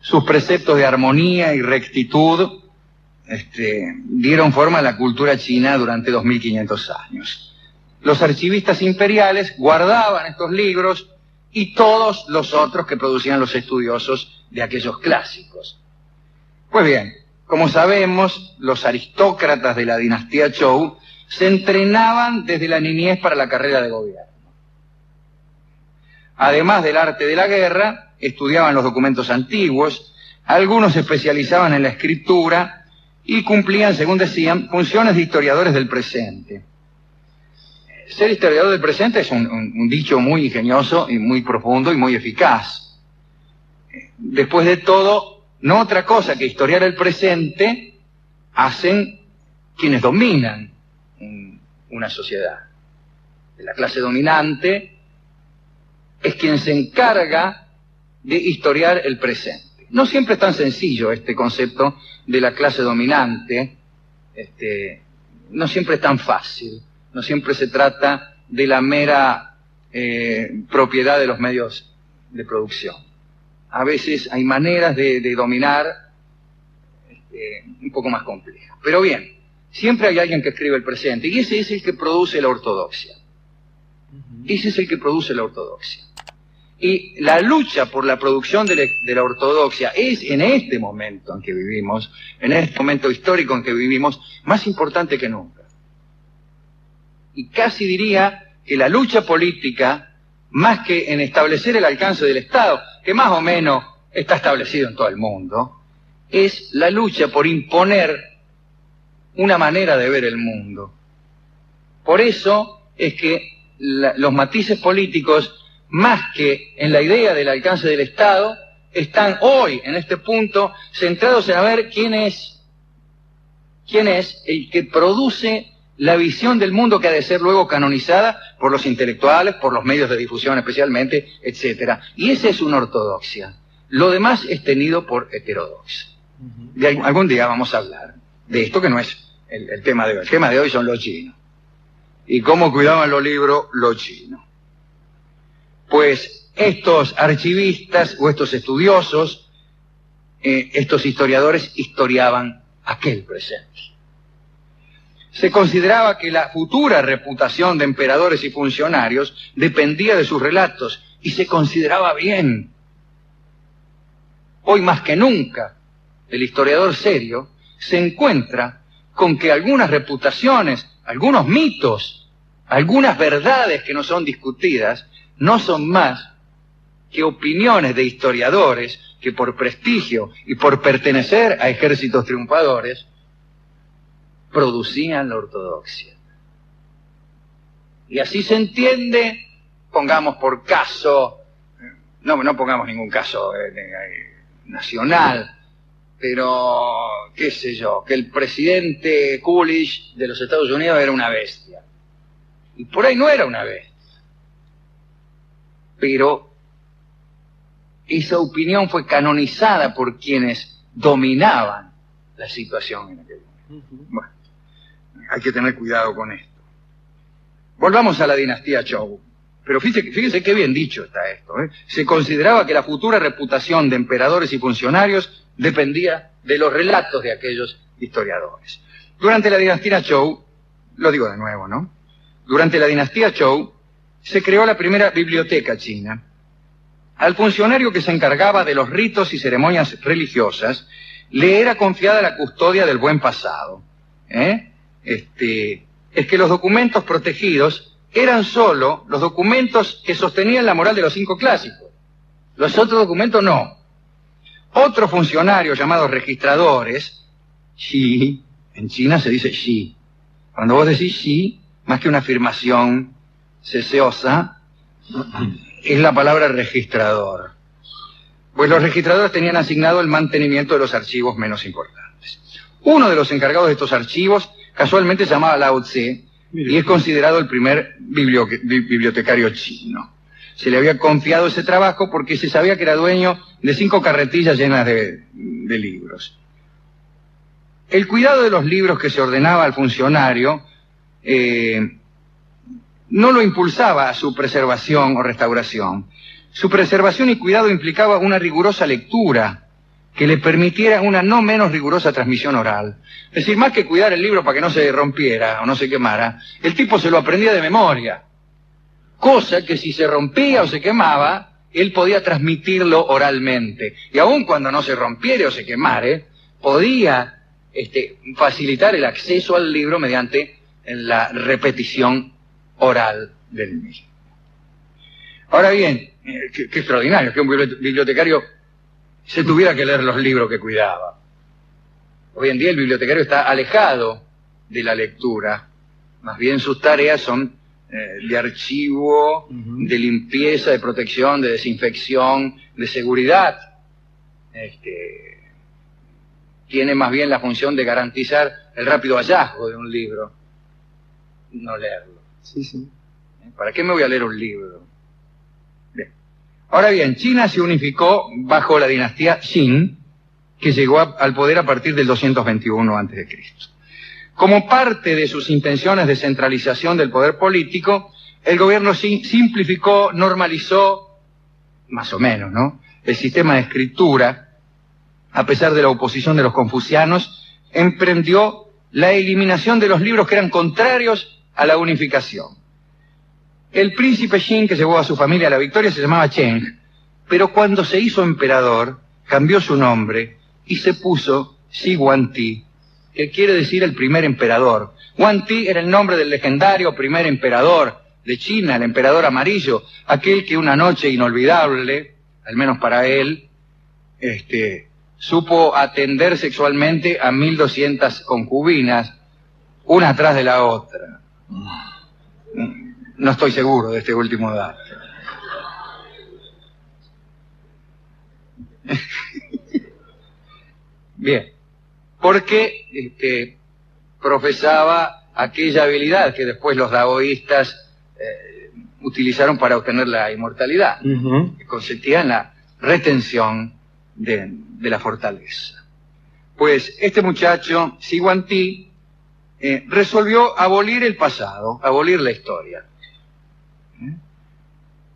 Sus preceptos de armonía y rectitud dieron forma a la cultura china durante 2500 años. Los archivistas imperiales guardaban estos libros y todos los otros que producían los estudiosos de aquellos clásicos. Pues bien, como sabemos, los aristócratas de la dinastía Zhou se entrenaban desde la niñez para la carrera de gobierno. Además del arte de la guerra, estudiaban los documentos antiguos, algunos se especializaban en la escritura y cumplían, según decían, funciones de historiadores del presente. Ser historiador del presente es un dicho muy ingenioso y muy profundo y muy eficaz. Después de todo, no otra cosa que historiar el presente hacen quienes dominan una sociedad. La clase dominante es quien se encarga de historiar el presente. No siempre es tan sencillo este concepto de la clase dominante, no siempre es tan fácil, no siempre se trata de la mera propiedad de los medios de producción. A veces hay maneras de dominar un poco más complejas. Pero bien, siempre hay alguien que escribe el presente, y ese es el que produce la ortodoxia. Ese es el que produce la ortodoxia. Y la lucha por la producción de la ortodoxia es en este momento en que vivimos, en este momento histórico en que vivimos, más importante que nunca. Y casi diría que la lucha política, más que en establecer el alcance del Estado, que más o menos está establecido en todo el mundo, es la lucha por imponer una manera de ver el mundo. Por eso es que los matices políticos, más que en la idea del alcance del Estado, están hoy, en este punto, centrados en a ver quién es el que produce la visión del mundo que ha de ser luego canonizada por los intelectuales, por los medios de difusión especialmente, etc. Y esa es una ortodoxia. Lo demás es tenido por heterodoxia. Y algún día vamos a hablar de esto, que no es el tema de hoy. El tema de hoy son los chinos. Y cómo cuidaban los libros los chinos. Pues estos archivistas o estos estudiosos, estos historiadores, historiaban aquel presente. Se consideraba que la futura reputación de emperadores y funcionarios dependía de sus relatos, y se consideraba bien. Hoy más que nunca, el historiador serio se encuentra con que algunas reputaciones, algunos mitos, algunas verdades que no son discutidas, no son más que opiniones de historiadores que por prestigio y por pertenecer a ejércitos triunfadores producían la ortodoxia. Y así se entiende, pongamos por caso, no pongamos ningún caso nacional, pero qué sé yo, que el presidente Coolidge de los Estados Unidos era una bestia. Y por ahí no era una bestia. Pero esa opinión fue canonizada por quienes dominaban la situación en aquel momento. Bueno, hay que tener cuidado con esto. Volvamos a la dinastía Zhou. Pero fíjese qué bien dicho está esto, ¿eh? Se consideraba que la futura reputación de emperadores y funcionarios dependía de los relatos de aquellos historiadores. Durante la dinastía Zhou, lo digo de nuevo, ¿no? Durante la dinastía Zhou se creó la primera biblioteca china. Al funcionario que se encargaba de los ritos y ceremonias religiosas, le era confiada la custodia del buen pasado. Es que los documentos protegidos eran solo los documentos que sostenían la moral de los 5 clásicos. Los otros documentos no. Otros funcionarios llamados registradores, Xi, en China se dice Xi. Cuando vos decís Xi, más que una afirmación seseosa, es la palabra registrador. Pues los registradores tenían asignado el mantenimiento de los archivos menos importantes. Uno de los encargados de estos archivos casualmente se llamaba Lao Tse, y es considerado el primer bibliotecario chino. Se le había confiado ese trabajo porque se sabía que era dueño de 5 carretillas llenas de libros. El cuidado de los libros que se ordenaba al funcionario no lo impulsaba a su preservación o restauración. Su preservación y cuidado implicaba una rigurosa lectura que le permitiera una no menos rigurosa transmisión oral. Es decir, más que cuidar el libro para que no se rompiera o no se quemara, el tipo se lo aprendía de memoria. Cosa que si se rompía o se quemaba, él podía transmitirlo oralmente. Y aun cuando no se rompiera o se quemare, podía facilitar el acceso al libro mediante la repetición oral del mismo. Ahora bien, qué extraordinario que un bibliotecario se tuviera que leer los libros que cuidaba. Hoy en día el bibliotecario está alejado de la lectura. Más bien sus tareas son de archivo, de limpieza, de protección, de desinfección, de seguridad. Tiene más bien la función de garantizar el rápido hallazgo de un libro, no leerlo. Sí. ¿Para qué me voy a leer un libro? Bien. Ahora bien, China se unificó bajo la dinastía Qin, que llegó al poder a partir del 221 a.C. Como parte de sus intenciones de centralización del poder político, el gobierno Qin simplificó, normalizó, más o menos, ¿no?, el sistema de escritura. A pesar de la oposición de los confucianos, emprendió la eliminación de los libros que eran contrarios a la unificación. El príncipe Qin, que llevó a su familia a la victoria, se llamaba Cheng, pero cuando se hizo emperador, cambió su nombre y se puso Shi Huangdi, que quiere decir el primer emperador. Huangdi era el nombre del legendario primer emperador de China, el emperador amarillo, aquel que una noche inolvidable, al menos para él, supo atender sexualmente a 1200 concubinas, una atrás de la otra. No estoy seguro de este último dato. Bien, porque profesaba aquella habilidad que después los daoístas utilizaron para obtener la inmortalidad, que consistía en la retención de la fortaleza. Pues este muchacho, Xi Guangti, resolvió abolir el pasado, abolir la historia.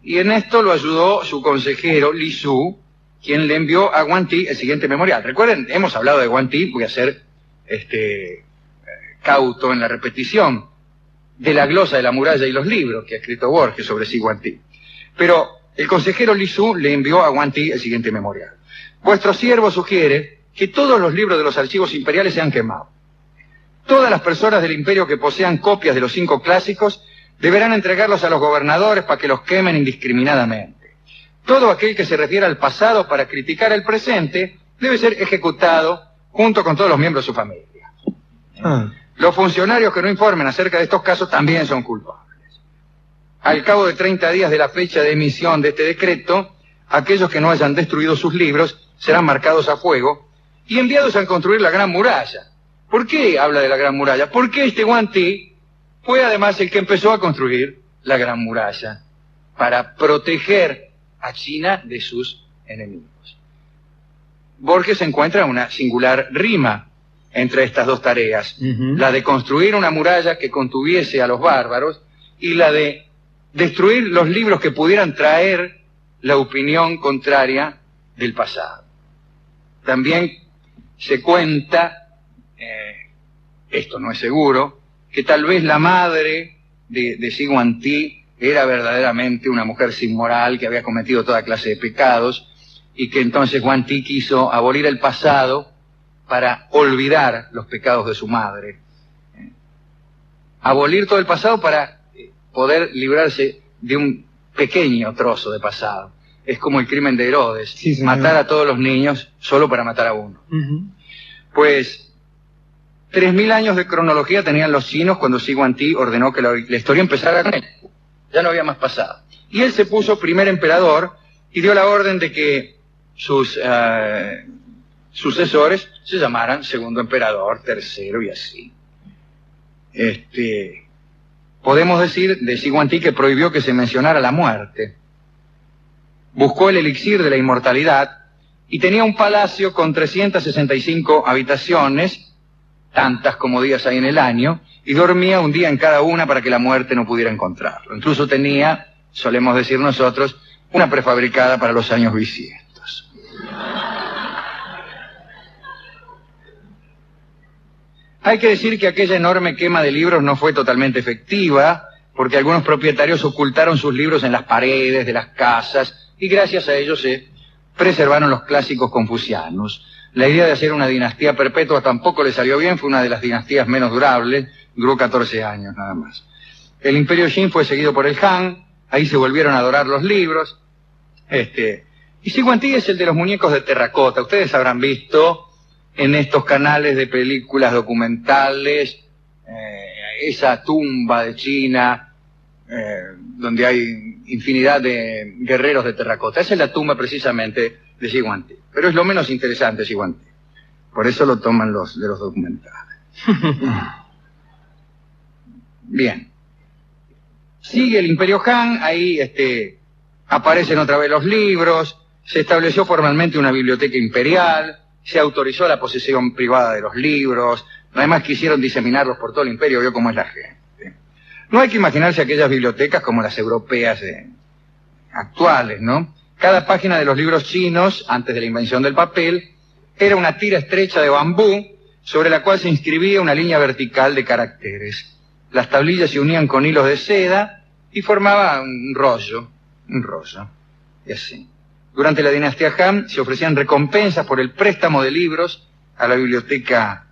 Y en esto lo ayudó su consejero, Li Su, quien le envió a Guangti el siguiente memorial. Recuerden, hemos hablado de Guangti, voy a ser cauto en la repetición de la glosa de la muralla y los libros que ha escrito Borges sobre Xi Guangti. Pero el consejero Li Su le envió a Guangti el siguiente memorial. Vuestro siervo sugiere que todos los libros de los archivos imperiales sean quemados. Todas las personas del imperio que posean copias de los 5 clásicos deberán entregarlos a los gobernadores para que los quemen indiscriminadamente. Todo aquel que se refiera al pasado para criticar el presente debe ser ejecutado junto con todos los miembros de su familia. Los funcionarios que no informen acerca de estos casos también son culpables. Al cabo de 30 días de la fecha de emisión de este decreto, aquellos que no hayan destruido sus libros serán marcados a fuego y enviados a construir la Gran Muralla. ¿Por qué habla de la Gran Muralla? Porque este Guangti fue además el que empezó a construir la Gran Muralla para proteger a China de sus enemigos. Borges encuentra una singular rima entre estas dos tareas, la de construir una muralla que contuviese a los bárbaros y la de destruir los libros que pudieran traer la opinión contraria del pasado. También se cuenta, esto no es seguro, que tal vez la madre de Xi Guangti era verdaderamente una mujer sin moral que había cometido toda clase de pecados y que entonces Guangti quiso abolir el pasado para olvidar los pecados de su madre. Abolir todo el pasado para poder librarse de un pequeño trozo de pasado. Es como el crimen de Herodes, sí, matar a todos los niños solo para matar a uno. Pues 3000 años de cronología tenían los chinos cuando Xi Guangti ordenó que la historia empezara con él. Ya no había más pasado. Y él se puso primer emperador y dio la orden de que sus sucesores se llamaran segundo emperador, tercero y así. Podemos decir de Xi Guangti que prohibió que se mencionara la muerte. Buscó el elixir de la inmortalidad y tenía un palacio con 365 habitaciones, tantas como días hay en el año, y dormía un día en cada una para que la muerte no pudiera encontrarlo. Incluso tenía, solemos decir nosotros, una prefabricada para los años bisiestos. Hay que decir que aquella enorme quema de libros no fue totalmente efectiva, porque algunos propietarios ocultaron sus libros en las paredes de las casas, y gracias a ello se preservaron los clásicos confucianos. La idea de hacer una dinastía perpetua tampoco le salió bien, fue una de las dinastías menos durables, duró 14 años nada más. El imperio Qin fue seguido por el Han, ahí se volvieron a adorar los libros. Y Xi Guangti es el de los muñecos de terracota. Ustedes habrán visto en estos canales de películas documentales esa tumba de China, donde hay infinidad de guerreros de terracota. Esa es la tumba precisamente de Xi Guangti. Pero es lo menos interesante Xi Guangti. Por eso lo toman los de los documentales. Bien. Sigue el Imperio Han, ahí aparecen otra vez los libros, se estableció formalmente una biblioteca imperial, se autorizó la posesión privada de los libros, además quisieron diseminarlos por todo el imperio, vio cómo es la gente. No hay que imaginarse aquellas bibliotecas como las europeas actuales, ¿no? Cada página de los libros chinos, antes de la invención del papel, era una tira estrecha de bambú sobre la cual se inscribía una línea vertical de caracteres. Las tablillas se unían con hilos de seda y formaba un rollo, y así. Durante la dinastía Han se ofrecían recompensas por el préstamo de libros a la biblioteca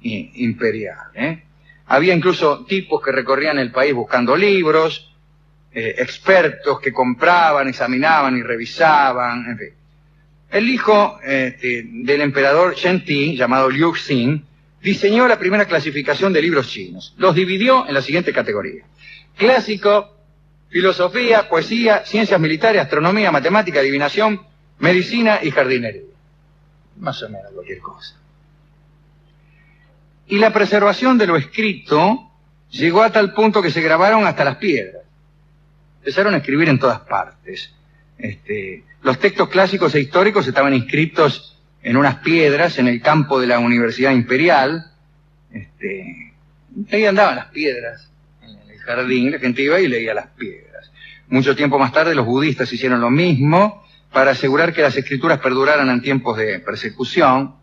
imperial. Había incluso tipos que recorrían el país buscando libros, expertos que compraban, examinaban y revisaban, en fin. El hijo del emperador Shen Ti, llamado Liu Xing, diseñó la primera clasificación de libros chinos. Los dividió en la siguiente categoría: clásico, filosofía, poesía, ciencias militares, astronomía, matemática, adivinación, medicina y jardinería. Más o menos cualquier cosa. Y la preservación de lo escrito llegó a tal punto que se grabaron hasta las piedras. Empezaron a escribir en todas partes. Los textos clásicos e históricos estaban inscritos en unas piedras en el campo de la Universidad Imperial. Ahí andaban las piedras en el jardín, la gente iba y leía las piedras. Mucho tiempo más tarde los budistas hicieron lo mismo para asegurar que las escrituras perduraran en tiempos de persecución.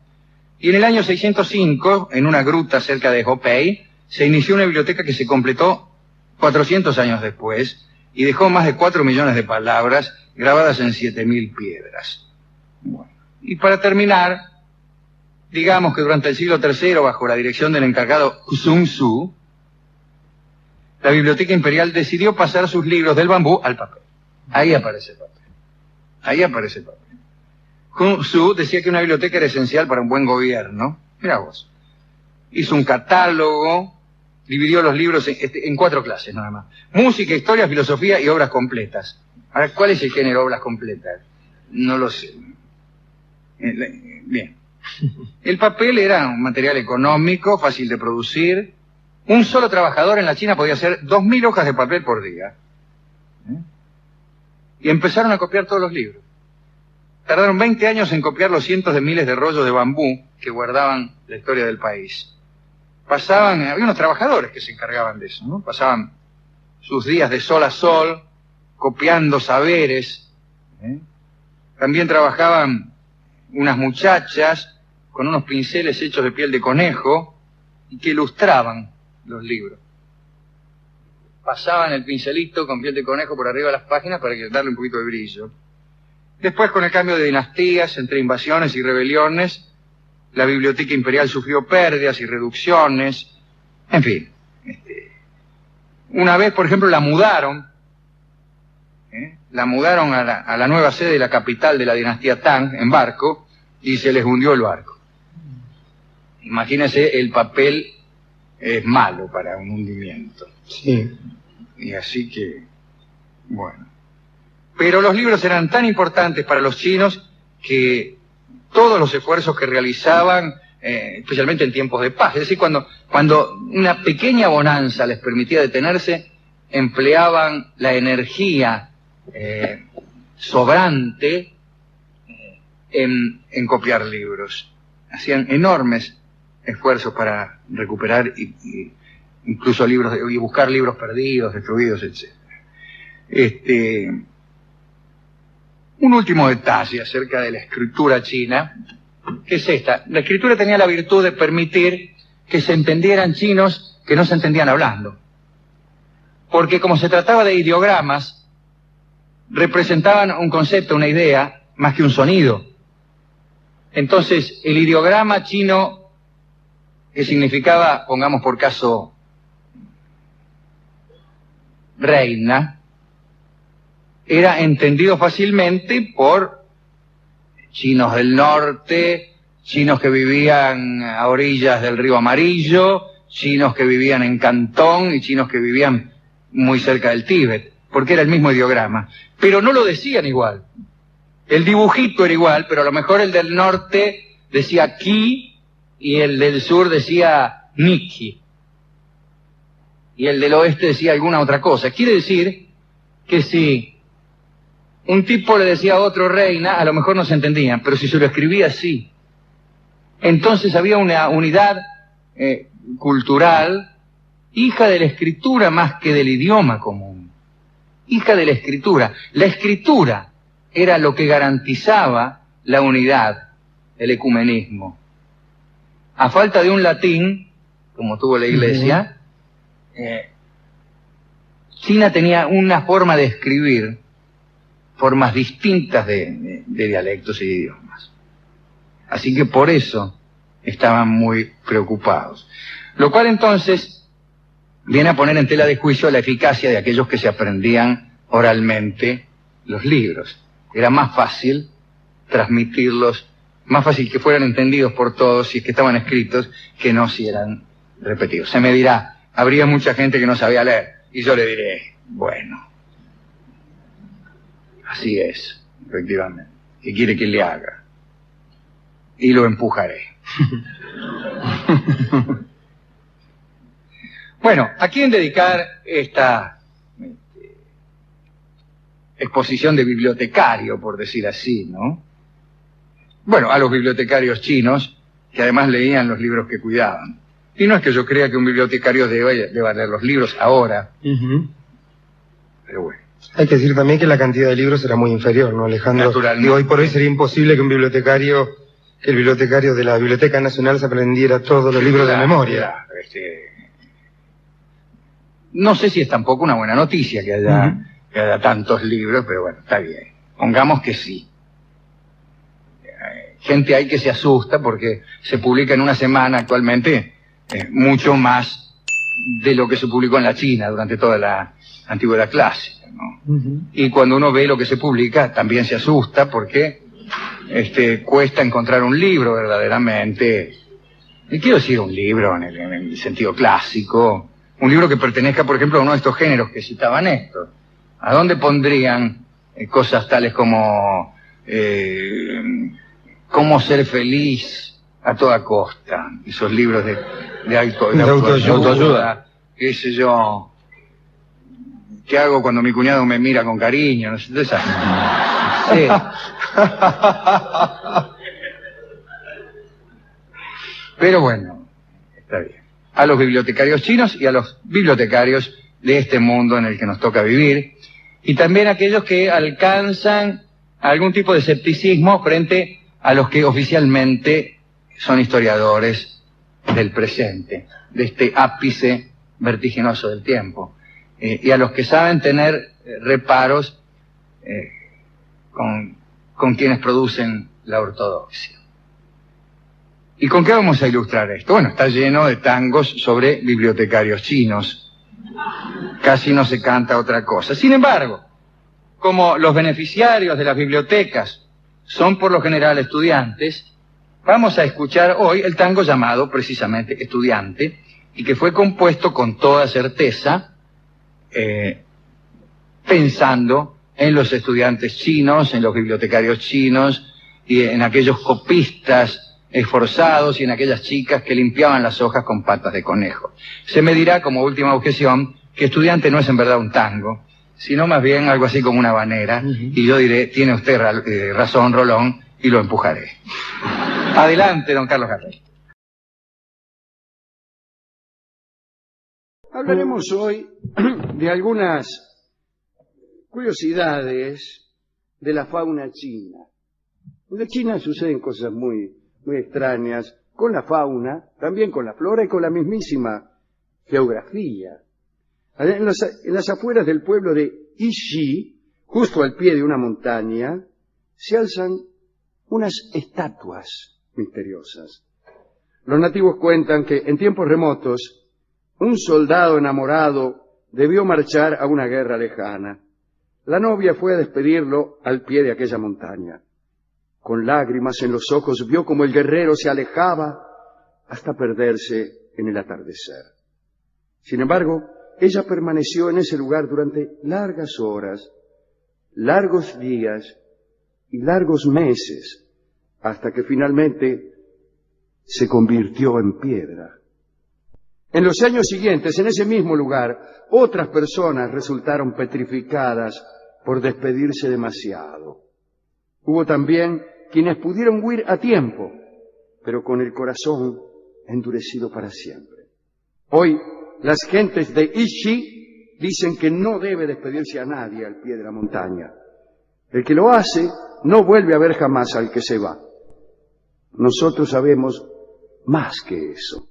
Y en el año 605, en una gruta cerca de Hopei, se inició una biblioteca que se completó 400 años después y dejó más de 4 millones de palabras grabadas en 7.000 piedras. Bueno, y para terminar, digamos que durante el siglo III, bajo la dirección del encargado Sun Tzu, la Biblioteca Imperial decidió pasar sus libros del bambú al papel. Ahí aparece el papel. Ahí aparece el papel. Sun Tzu decía que una biblioteca era esencial para un buen gobierno. Mirá vos. Hizo un catálogo, dividió los libros en 4 clases nada más. Música, historia, filosofía y obras completas. Ahora, ¿cuál es el género obras completas? No lo sé. Bien. El papel era un material económico, fácil de producir. Un solo trabajador en la China podía hacer 2.000 hojas de papel por día. Y empezaron a copiar todos los libros. Tardaron 20 años en copiar los cientos de miles de rollos de bambú que guardaban la historia del país. Había unos trabajadores que se encargaban de eso, ¿no? Pasaban sus días de sol a sol, copiando saberes. También trabajaban unas muchachas con unos pinceles hechos de piel de conejo y que ilustraban los libros. Pasaban el pincelito con piel de conejo por arriba de las páginas para darle un poquito de brillo. Después, con el cambio de dinastías, entre invasiones y rebeliones, la Biblioteca Imperial sufrió pérdidas y reducciones. En fin. Una vez, por ejemplo, la mudaron. La mudaron a la nueva sede de la capital de la dinastía Tang, en barco, y se les hundió el barco. Imagínense, el papel es malo para un hundimiento. Sí. Y así que, bueno. Pero los libros eran tan importantes para los chinos que todos los esfuerzos que realizaban, especialmente en tiempos de paz, es decir, cuando una pequeña bonanza les permitía detenerse, empleaban la energía sobrante en copiar libros. Hacían enormes esfuerzos para recuperar incluso libros y buscar libros perdidos, destruidos, etc. Un último detalle acerca de la escritura china, que es esta. La escritura tenía la virtud de permitir que se entendieran chinos que no se entendían hablando. Porque como se trataba de ideogramas, representaban un concepto, una idea, más que un sonido. Entonces, el ideograma chino, que significaba, pongamos por caso, reina, era entendido fácilmente por chinos del norte, chinos que vivían a orillas del río Amarillo, chinos que vivían en Cantón y chinos que vivían muy cerca del Tíbet, porque era el mismo ideograma. Pero no lo decían igual. El dibujito era igual, pero a lo mejor el del norte decía Ki y el del sur decía Nikki. Y el del oeste decía alguna otra cosa. Quiere decir que si un tipo le decía a otro reina, a lo mejor no se entendían, pero si se lo escribía así. Entonces había una unidad cultural, hija de la escritura más que del idioma común. Hija de la escritura. La escritura era lo que garantizaba la unidad, el ecumenismo. A falta de un latín, como tuvo la Iglesia, China tenía una forma de escribir, formas distintas de dialectos y de idiomas. Así que por eso estaban muy preocupados. Lo cual entonces viene a poner en tela de juicio la eficacia de aquellos que se aprendían oralmente los libros. Era más fácil transmitirlos, más fácil que fueran entendidos por todos si es que estaban escritos, que no si eran repetidos. Se me dirá, habría mucha gente que no sabía leer, y yo le diré, bueno, así es, efectivamente. ¿Qué quiere que le haga? Y lo empujaré. Bueno, ¿a quién dedicar exposición de bibliotecario, por decir así, ¿no? Bueno, a los bibliotecarios chinos, que además leían los libros que cuidaban. Y no es que yo crea que un bibliotecario deba leer los libros ahora, pero bueno. Hay que decir también que la cantidad de libros era muy inferior, ¿no, Alejandro? Naturalmente. Digo, hoy por hoy sería imposible que el bibliotecario de la Biblioteca Nacional se aprendiera todos los libros de memoria. No sé si es tampoco una buena noticia que haya tantos libros, pero bueno, está bien. Pongamos que sí. Gente hay que se asusta porque se publica en una semana actualmente mucho más de lo que se publicó en la China durante toda la antigüedad clásica, ¿no? Y cuando uno ve lo que se publica también se asusta porque cuesta encontrar un libro verdaderamente, y quiero decir un libro en el sentido clásico, un libro que pertenezca, por ejemplo, a uno de estos géneros que citaba Néstor. ¿A dónde pondrían cosas tales como cómo ser feliz a toda costa? Esos libros de autoayuda, qué sé yo, ¿qué hago cuando mi cuñado me mira con cariño? No sé, de esas. Sí. Pero bueno, está bien. A los bibliotecarios chinos y a los bibliotecarios de este mundo en el que nos toca vivir, y también a aquellos que alcanzan algún tipo de escepticismo frente a los que oficialmente son historiadores del presente, de este ápice vertiginoso del tiempo, y a los que saben tener reparos con quienes producen la ortodoxia. ¿Y con qué vamos a ilustrar esto? Bueno, está lleno de tangos sobre bibliotecarios chinos. Casi no se canta otra cosa. Sin embargo, como los beneficiarios de las bibliotecas son por lo general estudiantes, vamos a escuchar hoy el tango llamado precisamente Estudiante, y que fue compuesto con toda certeza pensando en los estudiantes chinos, en los bibliotecarios chinos y en aquellos copistas esforzados y en aquellas chicas que limpiaban las hojas con patas de conejo. Se me dirá como última objeción que Estudiante no es en verdad un tango, sino más bien algo así como una habanera, y yo diré, tiene usted razón, Rolón, y lo empujaré. Adelante, don Carlos Gardel. Hablaremos hoy de algunas curiosidades de la fauna china. En la China suceden cosas muy extrañas con la fauna, también con la flora y con la mismísima geografía. En las afueras del pueblo de Yixi, justo al pie de una montaña, se alzan unas estatuas misteriosas. Los nativos cuentan que en tiempos remotos un soldado enamorado debió marchar a una guerra lejana. La novia fue a despedirlo al pie de aquella montaña. Con lágrimas en los ojos vio como el guerrero se alejaba hasta perderse en el atardecer. Sin embargo, ella permaneció en ese lugar durante largas horas, largos días y largos meses, hasta que finalmente se convirtió en piedra. En los años siguientes, en ese mismo lugar, otras personas resultaron petrificadas por despedirse demasiado. Hubo también quienes pudieron huir a tiempo, pero con el corazón endurecido para siempre. Hoy, las gentes de Yixi dicen que no debe despedirse a nadie al pie de la montaña. El que lo hace no vuelve a ver jamás al que se va. Nosotros sabemos más que eso.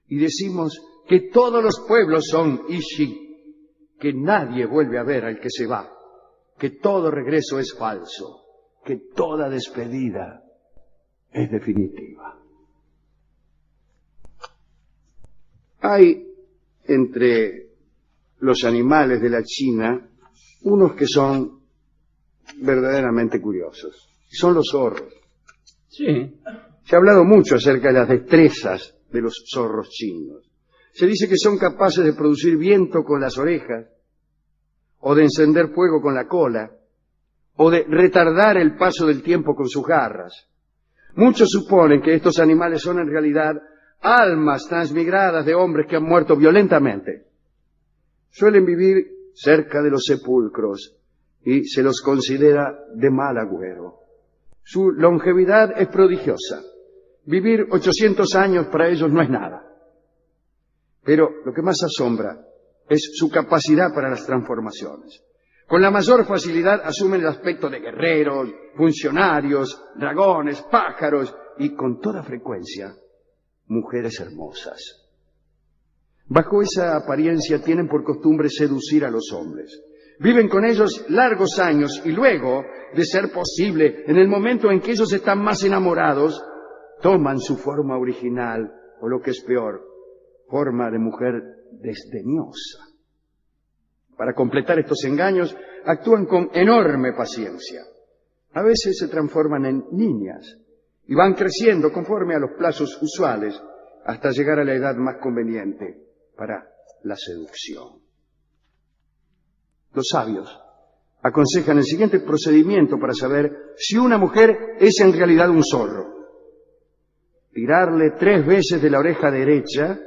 Y decimos que todos los pueblos son Yixi, que nadie vuelve a ver al que se va, que todo regreso es falso, que toda despedida es definitiva. Hay entre los animales de la China unos que son verdaderamente curiosos. Son los zorros. Sí. Se ha hablado mucho acerca de las destrezas de los zorros chinos. Se dice que son capaces de producir viento con las orejas, o de encender fuego con la cola, o de retardar el paso del tiempo con sus garras. Muchos suponen que estos animales son en realidad almas transmigradas de hombres que han muerto violentamente. Suelen vivir cerca de los sepulcros y se los considera de mal agüero. Su longevidad es prodigiosa. Vivir 800 años para ellos no es nada. Pero lo que más asombra es su capacidad para las transformaciones. Con la mayor facilidad asumen el aspecto de guerreros, funcionarios, dragones, pájaros y con toda frecuencia mujeres hermosas. Bajo esa apariencia tienen por costumbre seducir a los hombres. Viven con ellos largos años y luego, de ser posible, en el momento en que ellos están más enamorados, toman su forma original, o lo que es peor, forma de mujer desdeñosa. Para completar estos engaños, actúan con enorme paciencia. A veces se transforman en niñas y van creciendo conforme a los plazos usuales hasta llegar a la edad más conveniente para la seducción. Los sabios aconsejan el siguiente procedimiento para saber si una mujer es en realidad un zorro. Tirarle 3 veces de la oreja derecha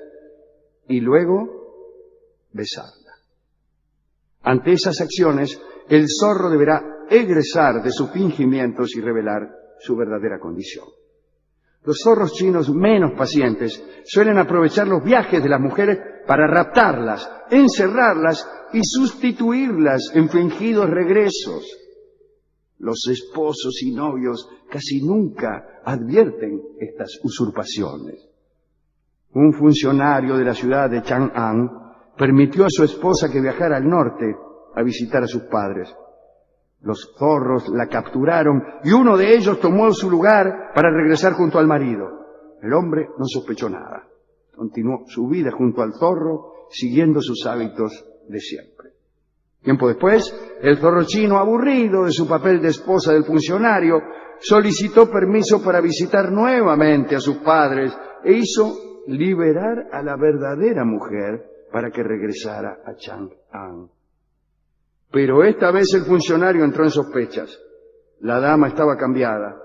y luego besarla. Ante esas acciones, el zorro deberá egresar de sus fingimientos y revelar su verdadera condición. Los zorros chinos menos pacientes suelen aprovechar los viajes de las mujeres para raptarlas, encerrarlas y sustituirlas en fingidos regresos. Los esposos y novios casi nunca advierten estas usurpaciones. Un funcionario de la ciudad de Chang'an permitió a su esposa que viajara al norte a visitar a sus padres. Los zorros la capturaron y uno de ellos tomó su lugar para regresar junto al marido. El hombre no sospechó nada. Continuó su vida junto al zorro, siguiendo sus hábitos de siempre. Tiempo después, el zorro chino, aburrido de su papel de esposa del funcionario, solicitó permiso para visitar nuevamente a sus padres e hizo liberar a la verdadera mujer para que regresara a Chang'an. Pero esta vez el funcionario entró en sospechas. La dama estaba cambiada.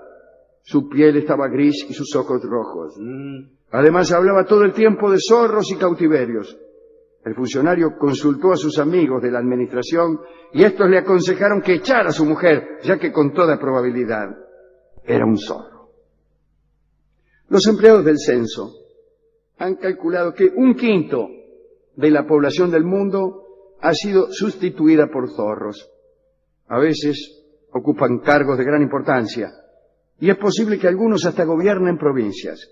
Su piel estaba gris y sus ojos rojos. Además hablaba todo el tiempo de zorros y cautiverios. El funcionario consultó a sus amigos de la administración y estos le aconsejaron que echara a su mujer, ya que con toda probabilidad era un zorro. Los empleados del censo han calculado que 1/5 de la población del mundo ha sido sustituida por zorros. A veces ocupan cargos de gran importancia y es posible que algunos hasta gobiernen provincias.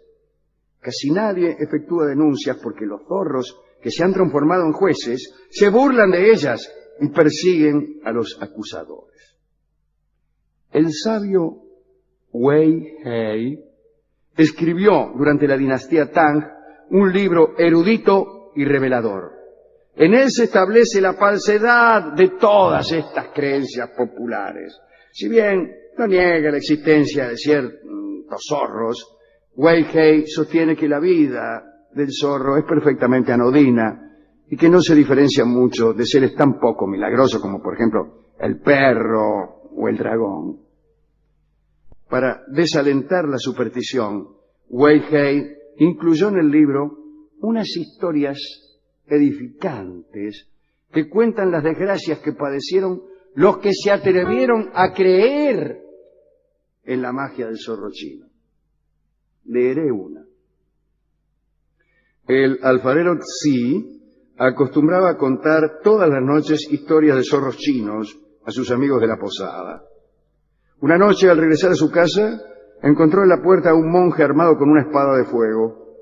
Casi nadie efectúa denuncias porque los zorros que se han transformado en jueces se burlan de ellas y persiguen a los acusadores. El sabio Wei Hei escribió durante la dinastía Tang un libro erudito y revelador. En él se establece la falsedad de todas estas creencias populares. Si bien no niega la existencia de ciertos zorros, Wei Hei sostiene que la vida del zorro es perfectamente anodina y que no se diferencia mucho de seres tan poco milagrosos como, por ejemplo, el perro o el dragón. Para desalentar la superstición, Wei Hei incluyó en el libro unas historias edificantes que cuentan las desgracias que padecieron los que se atrevieron a creer en la magia del zorro chino. Leeré una. El alfarero Tzi acostumbraba a contar todas las noches historias de zorros chinos a sus amigos de la posada. Una noche, al regresar a su casa, encontró en la puerta a un monje armado con una espada de fuego.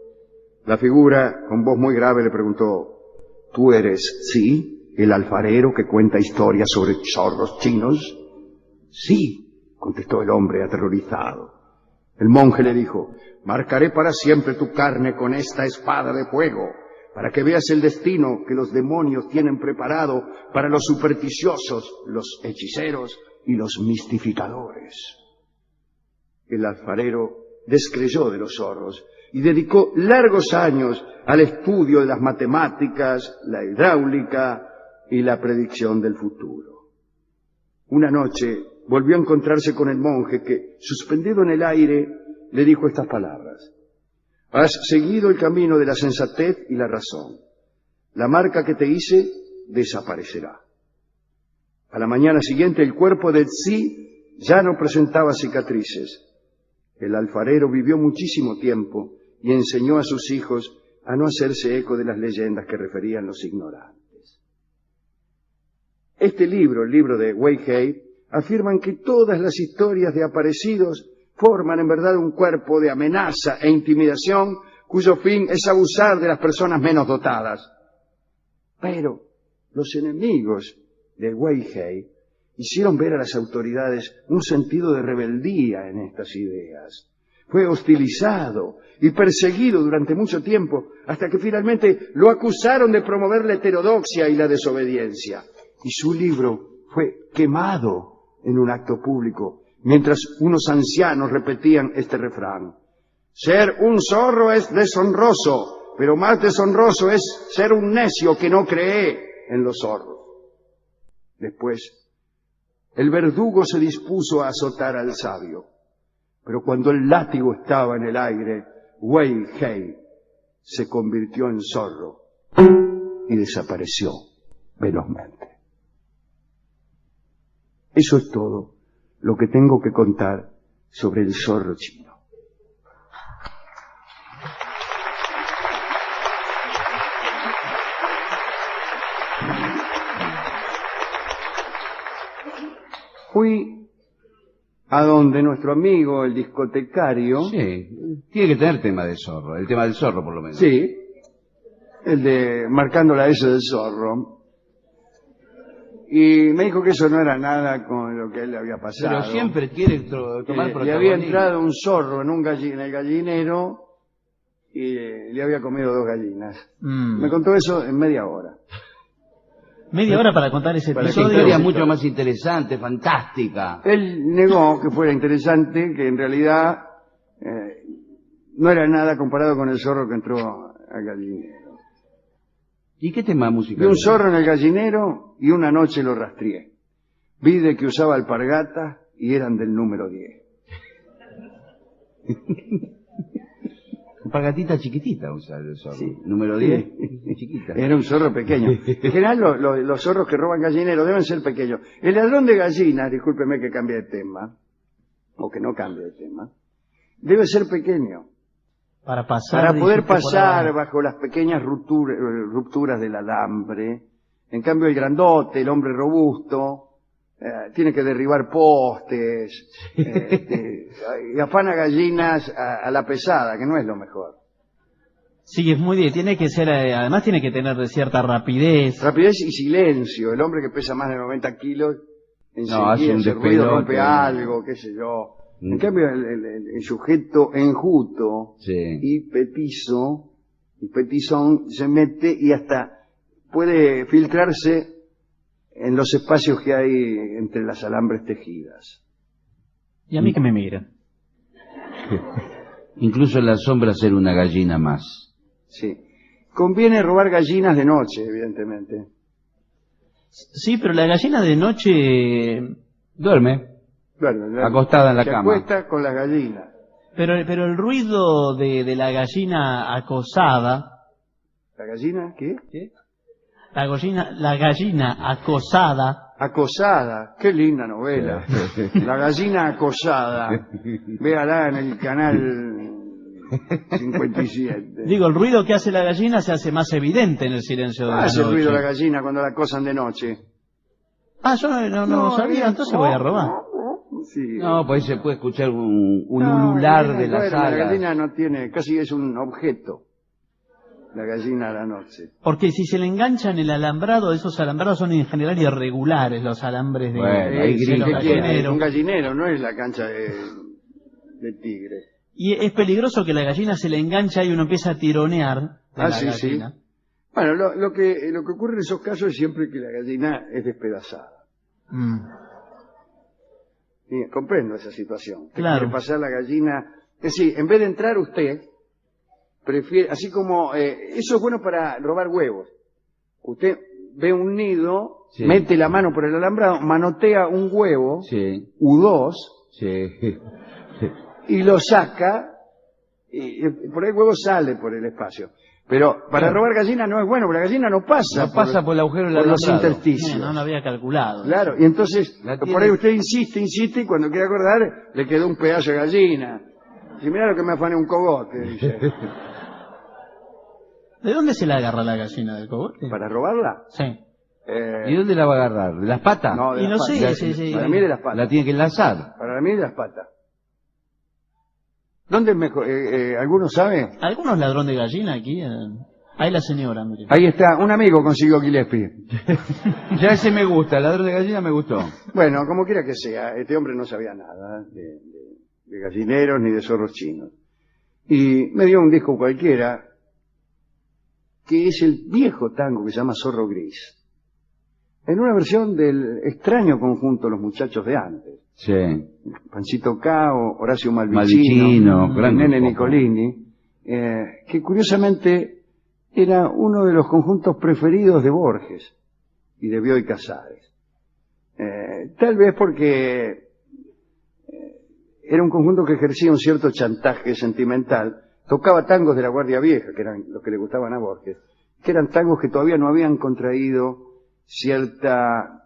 La figura, con voz muy grave, le preguntó: ¿Tú eres Tzi, el alfarero que cuenta historias sobre zorros chinos? Sí, contestó el hombre aterrorizado. El monje le dijo: marcaré para siempre tu carne con esta espada de fuego, para que veas el destino que los demonios tienen preparado para los supersticiosos, los hechiceros y los mistificadores. El alfarero descreyó de los zorros y dedicó largos años al estudio de las matemáticas, la hidráulica y la predicción del futuro. Una noche volvió a encontrarse con el monje que, suspendido en el aire, le dijo estas palabras: has seguido el camino de la sensatez y la razón. La marca que te hice desaparecerá. A la mañana siguiente el cuerpo de Tsi ya no presentaba cicatrices. El alfarero vivió muchísimo tiempo y enseñó a sus hijos a no hacerse eco de las leyendas que referían los ignorantes. Este libro, el libro de Wei Hei, afirman que todas las historias de aparecidos forman en verdad un cuerpo de amenaza e intimidación cuyo fin es abusar de las personas menos dotadas. Pero los enemigos de Wei Hei hicieron ver a las autoridades un sentido de rebeldía en estas ideas. Fue hostilizado y perseguido durante mucho tiempo, hasta que finalmente lo acusaron de promover la heterodoxia y la desobediencia. Y su libro fue quemado en un acto público, mientras unos ancianos repetían este refrán: ser un zorro es deshonroso, pero más deshonroso es ser un necio que no cree en los zorros. Después, el verdugo se dispuso a azotar al sabio, pero cuando el látigo estaba en el aire, Wei Hei se convirtió en zorro y desapareció velozmente. Eso es todo lo que tengo que contar sobre el zorro chino. Fui a donde nuestro amigo, el discotecario... Sí, tiene que tener tema de zorro, el tema del zorro por lo menos. Sí, el de marcando la S del zorro. Y me dijo que eso no era nada con lo que a él le había pasado. Pero siempre quiere tomar protagonismo. Le había entrado un zorro en el gallinero y le había comido 2 gallinas. Me contó eso en media hora. Media hora para contar ese Esa episodio. historia es mucho más interesante, fantástica. Él negó que fuera interesante, que en realidad no era nada comparado con el zorro que entró al gallinero. ¿Y qué tema musical? Vi un zorro en el gallinero y una noche lo rastreé. Vi de que usaba alpargatas y eran del número 10. Alpargatita chiquitita usa el zorro. Sí. Número 10, chiquita. Era un zorro pequeño. En general los zorros que roban gallineros deben ser pequeños. El ladrón de gallinas, discúlpeme que cambie de tema, o que no cambie de tema, debe ser pequeño. Para pasar. Para poder dijiste, pasar bajo las pequeñas rupturas del alambre. En cambio el grandote, el hombre robusto, tiene que derribar postes, y afana gallinas a la pesada, que no es lo mejor. Sí, es muy bien. Tiene que ser, además tiene que tener cierta rapidez. Rapidez y silencio. El hombre que pesa más de 90 kilos, enseguida hace un ese ruido despelote. rompe algo, qué sé yo. En cambio el sujeto enjuto Sí. y petizón se mete y hasta puede filtrarse en los espacios que hay entre las alambres tejidas. Y a mí que me miran. Incluso en la sombra ser una gallina más. Sí. Conviene robar gallinas de noche, evidentemente. Sí, pero la gallina de noche... Duerme, Bueno, acostada en la se cama. acuesta con las gallinas. Pero el ruido de la gallina acosada... ¿La gallina qué? La gallina acosada... Acosada, qué linda novela. La gallina acosada. Véala en el canal 57. Digo, el ruido que hace la gallina se hace más evidente en el silencio de la Hace noche. ruido la gallina cuando la acosan de noche. Ah, yo no sabía, entonces voy a robar. Sí. No, pues se puede escuchar un ulular de las La alas. gallina no tiene, casi es un objeto. La gallina a la noche. Porque si se le enganchan el alambrado, esos alambrados son en general irregulares, los alambres de, Bueno, ahí de grita. los ¿Qué quiere? gallineros. Un gallinero, no es la cancha de tigre. Y es peligroso que la gallina se le engancha y uno empieza a tironear de la Sí. gallina. Bueno, lo que ocurre en esos casos es siempre que la gallina es despedazada. Bien, comprendo esa situación. Usted Claro. quiere pasar la gallina. Es decir, en vez de entrar usted, prefiere, así como, eso es bueno para robar huevos. Usted ve un nido, Sí. mete la mano por el alambrado, manotea un huevo, Sí, U2, sí. y lo saca y por ahí el huevo sale por el espacio. Pero para robar gallina no es bueno, porque la gallina no pasa, No pasa por el agujero del por los alambrado. intersticios. No lo había calculado. Claro, y entonces, La por tiene- ahí usted insiste, y cuando quiere acordar, le quedó un pedazo de gallina. Y mira lo que me afané un cogote, dice. ¿De dónde se la agarra la gallina del cogote? ¿Para robarla? Sí. ¿Y dónde la va a agarrar? ¿De las patas? No, de Y las no sé, patas. sí. Para mí de las patas. La tiene que enlazar. Para mí de las patas. ¿Dónde es mejor? ¿Alguno sabe? ¿Algunos ladrón de gallina aquí? Ahí la señora, mire. Ahí está, un amigo consiguió Gillespie. Ya ese me gusta, el ladrón de gallina me gustó. Bueno, como quiera que sea, este hombre no sabía nada de gallineros ni de zorros chinos. Y me dio un disco cualquiera, que es el viejo tango que se llama Zorro Gris. En una versión del extraño conjunto Los Muchachos de Antes. Sí. Pancito Cao, Horacio Malvicino, gran Nene grupo. Nicolini, que curiosamente era uno de los conjuntos preferidos de Borges y de Bioy Casares. Tal vez porque era un conjunto que ejercía un cierto chantaje sentimental, tocaba tangos de la Guardia Vieja, que eran los que le gustaban a Borges, que eran tangos que todavía no habían contraído cierta,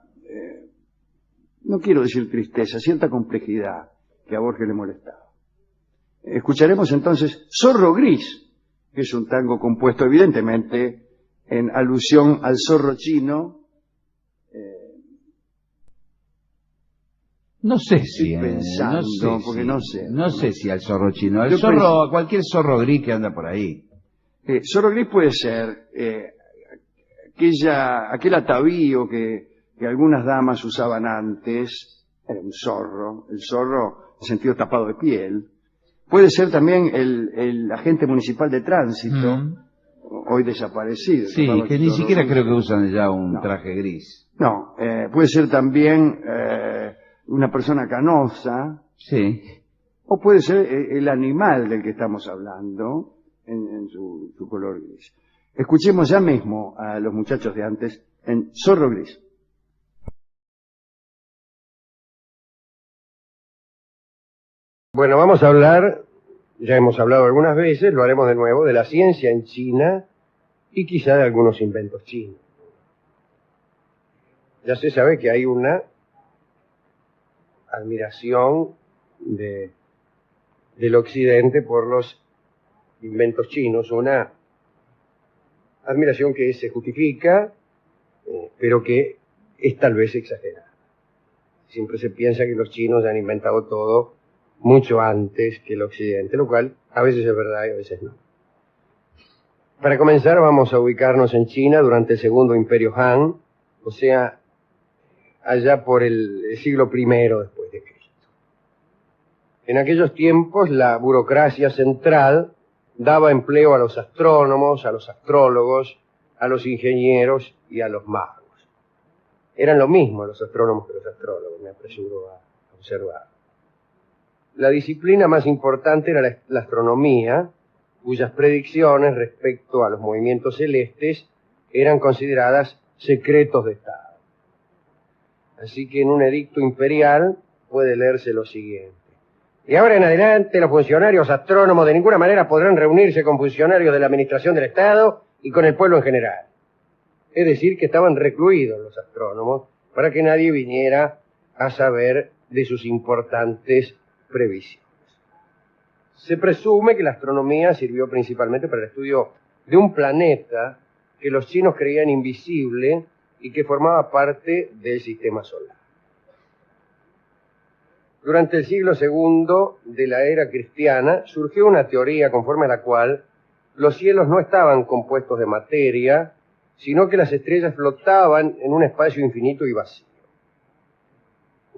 no quiero decir tristeza, cierta complejidad que a Borges le molestaba. Escucharemos entonces Zorro Gris, que es un tango compuesto evidentemente en alusión al zorro chino. No sé Estoy si... pensando, porque no sé. No sé si al zorro chino. Yo A cualquier zorro gris que anda por ahí. Zorro Gris puede ser aquel atavío que algunas damas usaban antes, era un zorro, el zorro en sentido tapado de piel. Puede ser también el agente municipal de tránsito, hoy desaparecido. Sí, llamaba que ni Zorro siquiera Gris. creo que usan ya un No. traje gris. No, puede ser también una persona canosa, Sí. o puede ser el animal del que estamos hablando en su color gris. Escuchemos ya mismo a los muchachos de antes en Zorro Gris. Bueno, vamos a hablar, ya hemos hablado algunas veces, lo haremos de nuevo, de la ciencia en China y quizá de algunos inventos chinos. Ya se sabe que hay una admiración del occidente por los inventos chinos, una admiración que se justifica, pero que es tal vez exagerada. Siempre se piensa que los chinos han inventado todo mucho antes que el occidente, lo cual a veces es verdad y a veces no. Para comenzar vamos a ubicarnos en China durante el segundo imperio Han, o sea, allá por el siglo I después de Cristo. En aquellos tiempos la burocracia central daba empleo a los astrónomos, a los astrólogos, a los ingenieros y a los magos. Eran lo mismo los astrónomos que los astrólogos, me apresuro a observar. La disciplina más importante era la astronomía, cuyas predicciones respecto a los movimientos celestes eran consideradas secretos de Estado. Así que en un edicto imperial puede leerse lo siguiente. De ahora en adelante los funcionarios astrónomos de ninguna manera podrán reunirse con funcionarios de la administración del Estado y con el pueblo en general. Es decir, que estaban recluidos los astrónomos para que nadie viniera a saber de sus importantes previsiones. Se presume que la astronomía sirvió principalmente para el estudio de un planeta que los chinos creían invisible y que formaba parte del sistema solar. Durante el siglo II de la era cristiana surgió una teoría conforme a la cual los cielos no estaban compuestos de materia, sino que las estrellas flotaban en un espacio infinito y vacío.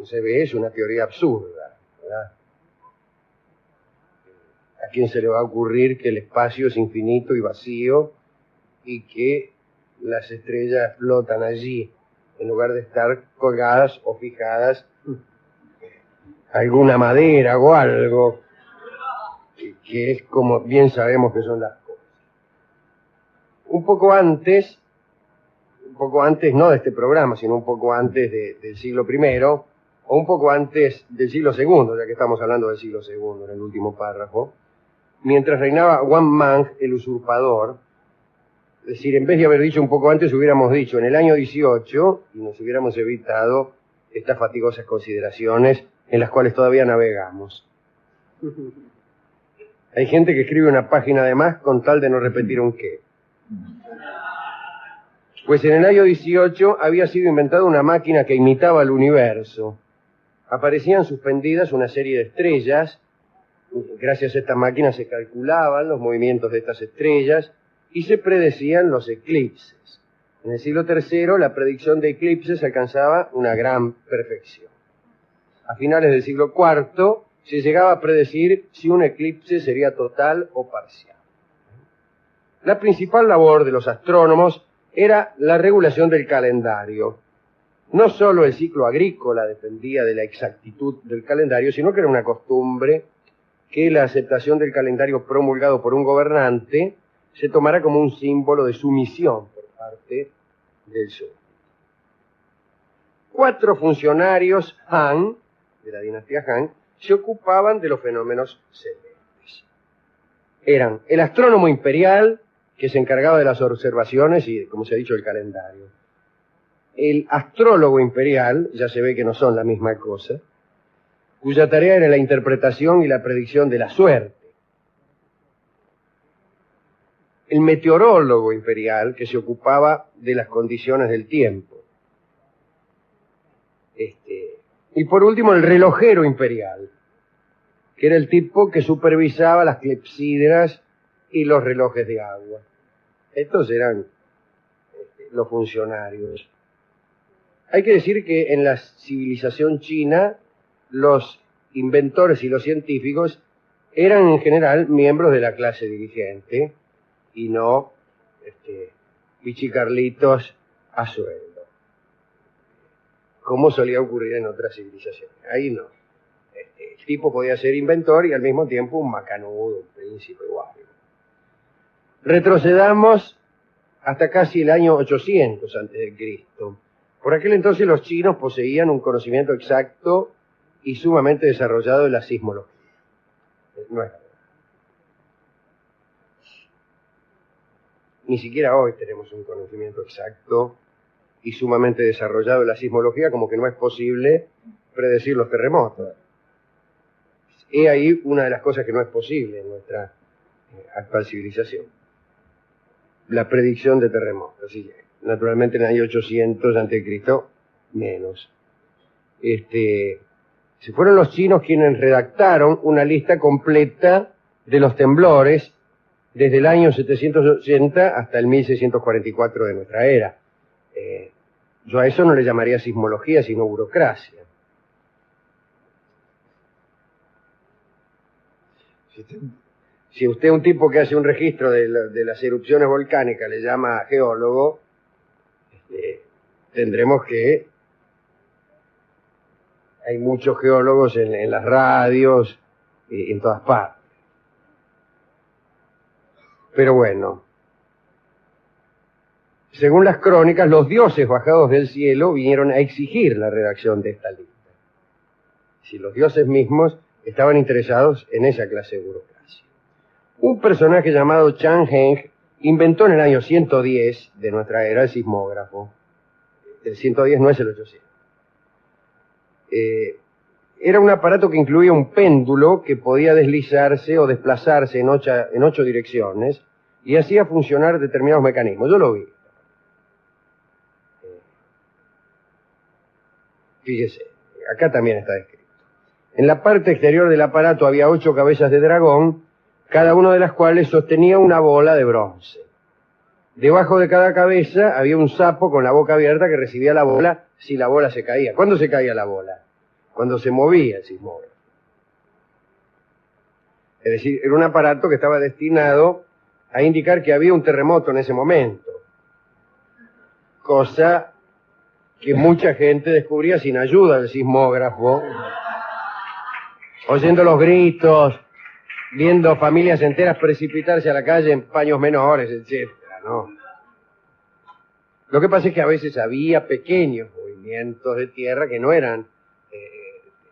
Se ve, es una teoría absurda, ¿verdad? ¿A quién se le va a ocurrir que el espacio es infinito y vacío y que las estrellas flotan allí en lugar de estar colgadas o fijadas a alguna madera o algo, que es como bien sabemos que son las cosas? Un poco antes no de este programa, sino un poco antes del siglo I, o un poco antes del siglo II, ya que estamos hablando del siglo II en el último párrafo, mientras reinaba Wang Mang, el usurpador. Es decir, en vez de haber dicho un poco antes, hubiéramos dicho en el año 18 y nos hubiéramos evitado estas fatigosas consideraciones en las cuales todavía navegamos. Hay gente que escribe una página de más con tal de no repetir un qué. Pues en el año 18 había sido inventada una máquina que imitaba el universo. Aparecían suspendidas una serie de estrellas. Gracias a esta máquina se calculaban los movimientos de estas estrellas y se predecían los eclipses. En el siglo III la predicción de eclipses alcanzaba una gran perfección. A finales del siglo IV se llegaba a predecir si un eclipse sería total o parcial. La principal labor de los astrónomos era la regulación del calendario. No solo el ciclo agrícola dependía de la exactitud del calendario, sino que era una costumbre que la aceptación del calendario promulgado por un gobernante se tomara como un símbolo de sumisión por parte del sur. 4 funcionarios Han, de la dinastía Han, se ocupaban de los fenómenos celestes. Eran el astrónomo imperial, que se encargaba de las observaciones y, como se ha dicho, el calendario. El astrólogo imperial, ya se ve que no son la misma cosa, cuya tarea era la interpretación y la predicción de la suerte. El meteorólogo imperial, que se ocupaba de las condiciones del tiempo. Y por último, el relojero imperial, que era el tipo que supervisaba las clepsidras y los relojes de agua. Estos eran los funcionarios. Hay que decir que en la civilización china, los inventores y los científicos eran en general miembros de la clase dirigente y no pichicarlitos a sueldo, como solía ocurrir en otras civilizaciones. Ahí no. El tipo podía ser inventor y al mismo tiempo un macanudo, un príncipe o algo. Retrocedamos hasta casi el año 800 a.C. Por aquel entonces los chinos poseían un conocimiento exacto y sumamente desarrollado de la sismología. No es verdad. Ni siquiera hoy tenemos un conocimiento exacto y sumamente desarrollado de la sismología, como que no es posible predecir los terremotos. He ahí una de las cosas que no es posible en nuestra actual civilización. La predicción de terremotos. Sí, naturalmente en el año 800 a.C. menos. Se fueron los chinos quienes redactaron una lista completa de los temblores desde el año 780 hasta el 1644 de nuestra era. Yo a eso no le llamaría sismología, sino burocracia. Si usted un tipo que hace un registro de las erupciones volcánicas le llama geólogo, tendremos que... Hay muchos geólogos en las radios y en todas partes. Pero bueno, según las crónicas, los dioses bajados del cielo vinieron a exigir la redacción de esta lista. Si los dioses mismos estaban interesados en esa clase de burocracia. Un personaje llamado Chang Heng inventó en el año 110 de nuestra era el sismógrafo. El 110 no es el 800. Era un aparato que incluía un péndulo que podía deslizarse o desplazarse en 8 direcciones y hacía funcionar determinados mecanismos. Yo lo vi. Fíjese, acá también está descrito. En la parte exterior del aparato había 8 cabezas de dragón, cada una de las cuales sostenía una bola de bronce. Debajo de cada cabeza había un sapo con la boca abierta que recibía la bola si la bola se caía. ¿Cuándo se caía la bola? Cuando se movía el sismógrafo. Es decir, era un aparato que estaba destinado a indicar que había un terremoto en ese momento. Cosa que mucha gente descubría sin ayuda del sismógrafo, oyendo los gritos, viendo familias enteras precipitarse a la calle en paños menores, etcétera, ¿no? Lo que pasa es que a veces había pequeños movimientos de tierra que no eran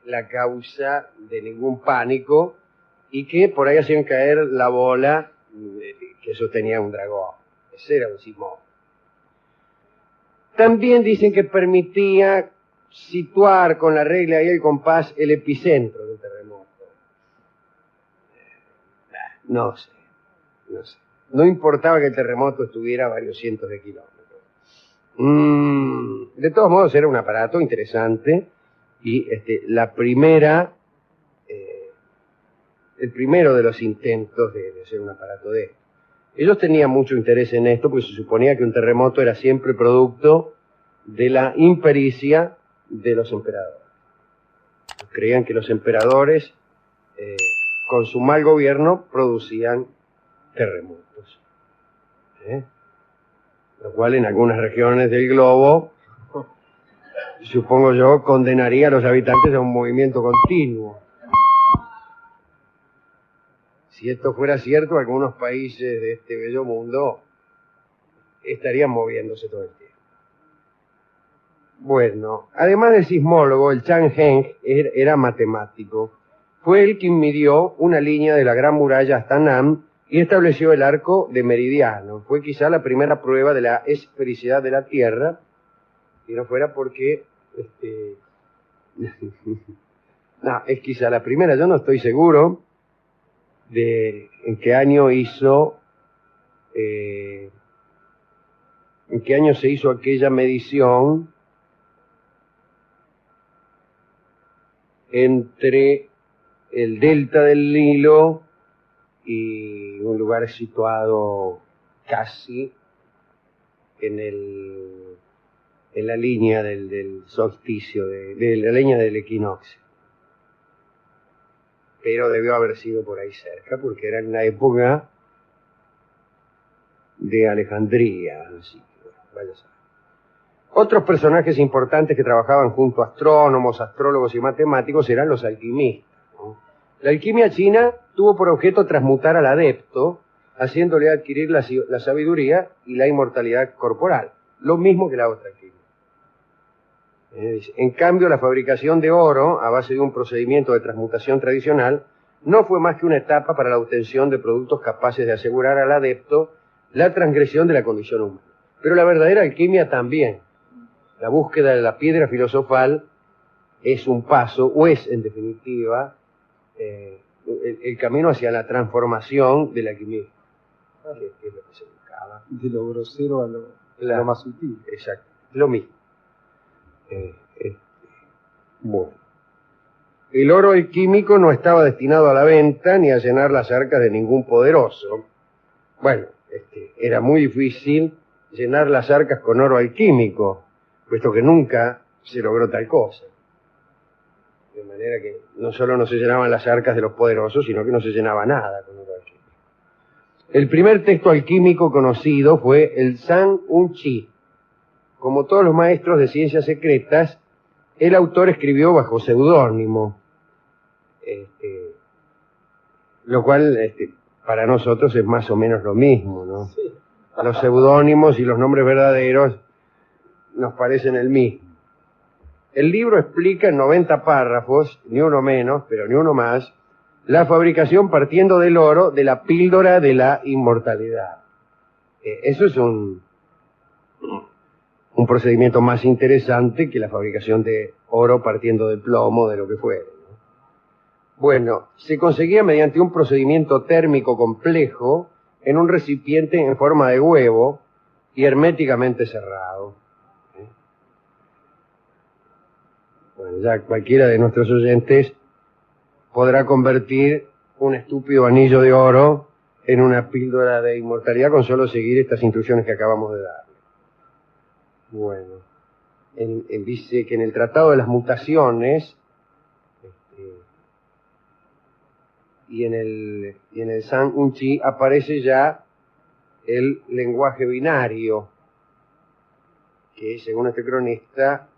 la causa de ningún pánico y que por ahí hacían caer la bola que sostenía un dragón. Ese era un sismógrafo. También dicen que permitía situar con la regla y el compás el epicentro del terremoto. No sé. No importaba que el terremoto estuviera a varios cientos de kilómetros. De todos modos era un aparato interesante y el primero de los intentos de hacer un aparato de esto. Ellos tenían mucho interés en esto porque se suponía que un terremoto era siempre producto de la impericia de los emperadores. Creían que los emperadores, con su mal gobierno, producían terremotos. Lo cual en algunas regiones del globo, supongo yo, condenaría a los habitantes a un movimiento continuo. Si esto fuera cierto, algunos países de este bello mundo estarían moviéndose todo el tiempo. Bueno, además del sismólogo, el Chan Heng era matemático. Fue él quien midió una línea de la Gran Muralla hasta Nam y estableció el arco de meridiano. Fue quizá la primera prueba de la esfericidad de la Tierra, si no fuera porque... no, es quizá la primera, yo no estoy seguro de en qué año se hizo aquella medición entre el delta del Nilo y un lugar situado casi en la línea del solsticio, de la línea del equinoccio. Pero debió haber sido por ahí cerca, porque era en la época de Alejandría, así que vaya a saber. Otros personajes importantes que trabajaban junto a astrónomos, astrólogos y matemáticos eran los alquimistas, ¿no? La alquimia china tuvo por objeto transmutar al adepto, haciéndole adquirir la sabiduría y la inmortalidad corporal, lo mismo que la otra alquimia. En cambio, la fabricación de oro, a base de un procedimiento de transmutación tradicional, no fue más que una etapa para la obtención de productos capaces de asegurar al adepto la transgresión de la condición humana. Pero la verdadera alquimia también. La búsqueda de la piedra filosofal es un paso, o es en definitiva, el camino hacia la transformación del alquimista. Que es lo que se buscaba. De lo grosero a lo más sutil. Exacto, lo mismo. Bueno. El oro alquímico no estaba destinado a la venta ni a llenar las arcas de ningún poderoso. Bueno, era muy difícil llenar las arcas con oro alquímico, puesto que nunca se logró tal cosa. De manera que no solo no se llenaban las arcas de los poderosos, sino que no se llenaba nada con oro alquímico. El primer texto alquímico conocido fue el San Un Chi. Como todos los maestros de ciencias secretas, el autor escribió bajo seudónimo, lo cual para nosotros es más o menos lo mismo, ¿no? Sí. Los seudónimos y los nombres verdaderos nos parecen el mismo. El libro explica en 90 párrafos, ni uno menos, pero ni uno más, la fabricación partiendo del oro de la píldora de la inmortalidad. Eso es un procedimiento más interesante que la fabricación de oro partiendo del plomo, de lo que fuera, ¿no? Bueno, se conseguía mediante un procedimiento térmico complejo en un recipiente en forma de huevo y herméticamente cerrado. Bueno, ya cualquiera de nuestros oyentes podrá convertir un estúpido anillo de oro en una píldora de inmortalidad con solo seguir estas instrucciones que acabamos de dar. Bueno, dice que en el Tratado de las Mutaciones y en el San Un Chi aparece ya el lenguaje binario, que según este cronista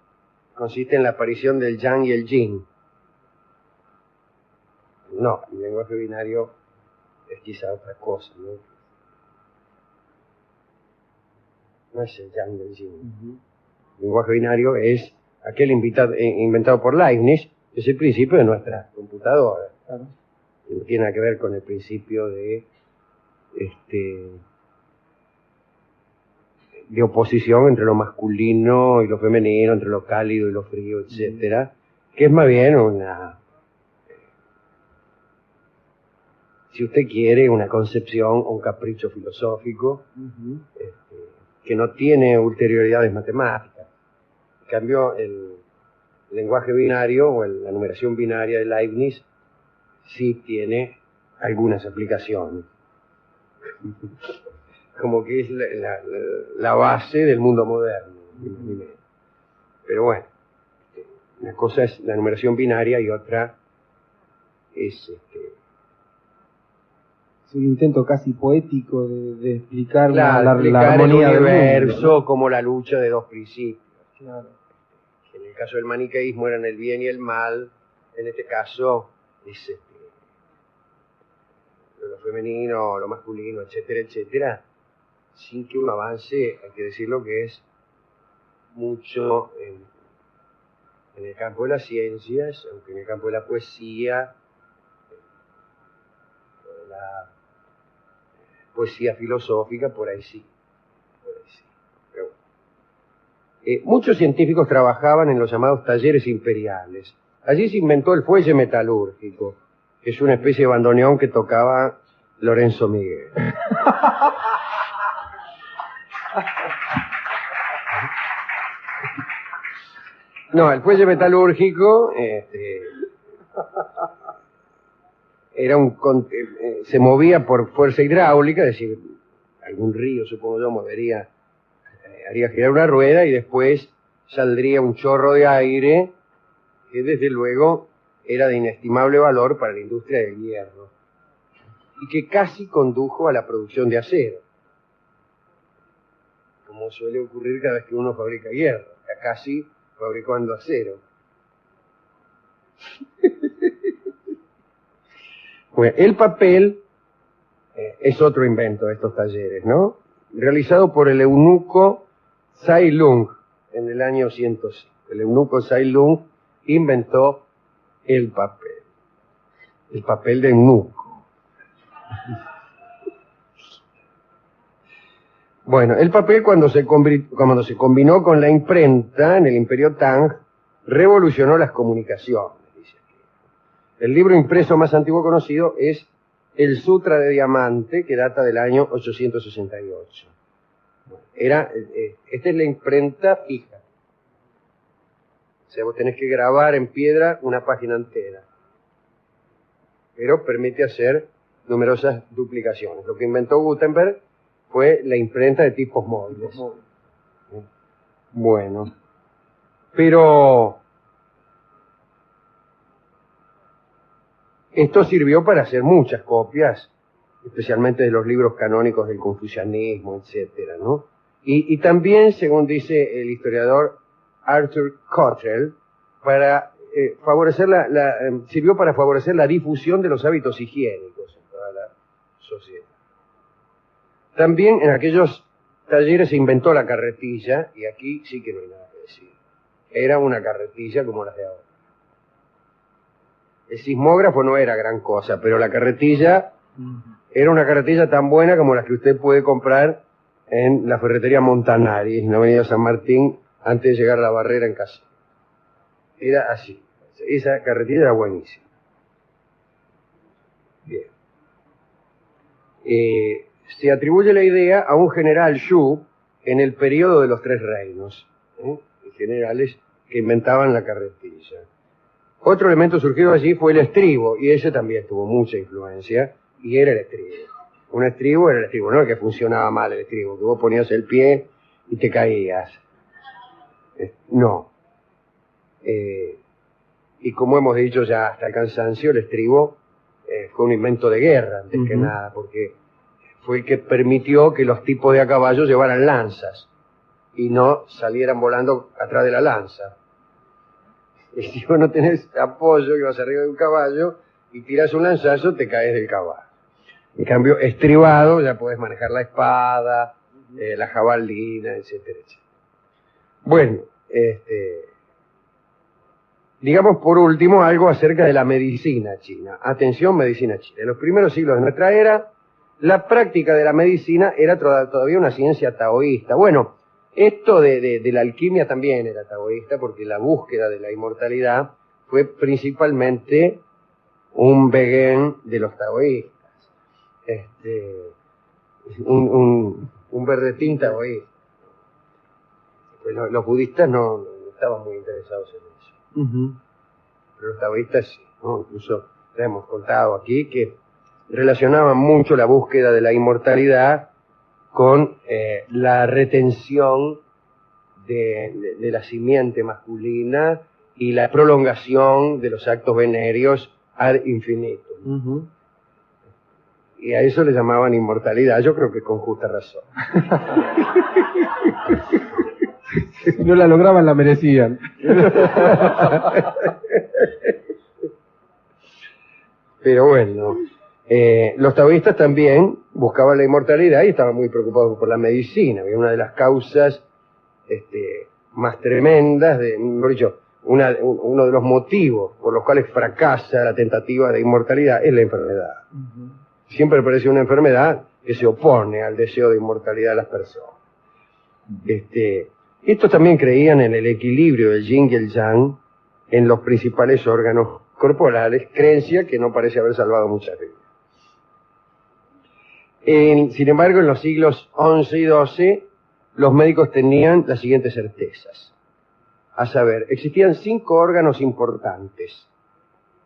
consiste en la aparición del yang y el yin. No, el lenguaje binario es quizá otra cosa, ¿no? No es el yang y el yin. El lenguaje binario es aquel inventado por Leibniz, que es el principio de nuestra computadora. Claro. no tiene nada que ver con el principio de oposición entre lo masculino y lo femenino, entre lo cálido y lo frío, etcétera, que es más bien si usted quiere, una concepción o un capricho filosófico que no tiene ulterioridades matemáticas. En cambio, el lenguaje binario o la numeración binaria de Leibniz sí tiene algunas aplicaciones. Como que es la base del mundo moderno. Pero bueno, una cosa es la numeración binaria y otra es Es un intento casi poético de explicar claro, la explicar armonía el del universo mundo, ¿no? como la lucha de dos principios. Claro. En el caso del maniqueísmo eran el bien y el mal, en este caso es lo femenino, lo masculino, etcétera, etcétera, sin que uno avance, hay que decirlo que es mucho en el campo de las ciencias, aunque en el campo de la poesía, la poesía filosófica, por ahí sí. Pero bueno. Muchos científicos trabajaban en los llamados talleres imperiales. Allí se inventó el fuelle metalúrgico, que es una especie de bandoneón que tocaba Lorenzo Miguel. No, el fuelle metalúrgico se movía por fuerza hidráulica, es decir, algún río, supongo yo, haría girar una rueda y después saldría un chorro de aire que desde luego era de inestimable valor para la industria del hierro y que casi condujo a la producción de acero, como suele ocurrir cada vez que uno fabrica hierro, está casi fabricando acero. Bueno, el papel es otro invento de estos talleres, ¿no? Realizado por el eunuco Tsai Lung en el año 105. El eunuco Tsai Lung inventó el papel de eunuco. Bueno, el papel cuando se combinó con la imprenta en el Imperio Tang, revolucionó las comunicaciones, dice aquí. El libro impreso más antiguo conocido es el Sutra de Diamante, que data del año 868. Esta es la imprenta fija. O sea, vos tenés que grabar en piedra una página entera. Pero permite hacer numerosas duplicaciones. Lo que inventó Gutenberg fue la imprenta de tipos móviles. Bueno, pero esto sirvió para hacer muchas copias, especialmente de los libros canónicos del confucianismo, etcétera, ¿no? Y también, según dice el historiador Arthur Cottrell, sirvió para favorecer la difusión de los hábitos higiénicos en toda la sociedad. También en aquellos talleres se inventó la carretilla, y aquí sí que no hay nada que decir. Era una carretilla como las de ahora. El sismógrafo no era gran cosa, pero la carretilla era una carretilla tan buena como las que usted puede comprar en la ferretería Montanari, en la avenida San Martín, antes de llegar a la Barrera en casa. Era así. Esa carretilla era buenísima. Bien. Se atribuye la idea a un general Xu en el periodo de los Tres Reinos, generales que inventaban la carretilla. Otro elemento surgido allí fue el estribo, y ese también tuvo mucha influencia, y era el estribo. Un estribo era el estribo, no el que funcionaba mal el estribo, que vos ponías el pie y te caías. No. Y como hemos dicho ya hasta el cansancio, el estribo fue un invento de guerra, antes que nada, porque fue el que permitió que los tipos de a caballo llevaran lanzas y no salieran volando atrás de la lanza. Y si vos no tenés apoyo y vas arriba de un caballo y tiras un lanzazo, te caes del caballo. En cambio, estribado, ya podés manejar la espada, la jabalina, etcétera, etcétera. Bueno, Digamos por último algo acerca de la medicina china. Atención, medicina china. En los primeros siglos de nuestra era, la práctica de la medicina era todavía una ciencia taoísta. Bueno, esto de la alquimia también era taoísta, porque la búsqueda de la inmortalidad fue principalmente un begén de los taoístas. Un berretín taoísta. Pues los budistas no estaban muy interesados en eso. Pero los taoístas sí, ¿no? Incluso les hemos contado aquí que relacionaban mucho la búsqueda de la inmortalidad con la retención de la simiente masculina y la prolongación de los actos venéreos ad infinitum. Y a eso le llamaban inmortalidad, yo creo que con justa razón. Si no la lograban, la merecían. Pero bueno, los taoístas también buscaban la inmortalidad y estaban muy preocupados por la medicina. Una de las causas más tremendas, mejor dicho, uno de los motivos por los cuales fracasa la tentativa de inmortalidad es la enfermedad. Siempre aparece una enfermedad que se opone al deseo de inmortalidad de las personas. Estos también creían en el equilibrio del yin y el yang en los principales órganos corporales, creencia que no parece haber salvado muchas vidas. Sin embargo, en los siglos XI y XII, los médicos tenían las siguientes certezas. A saber, existían 5 órganos importantes,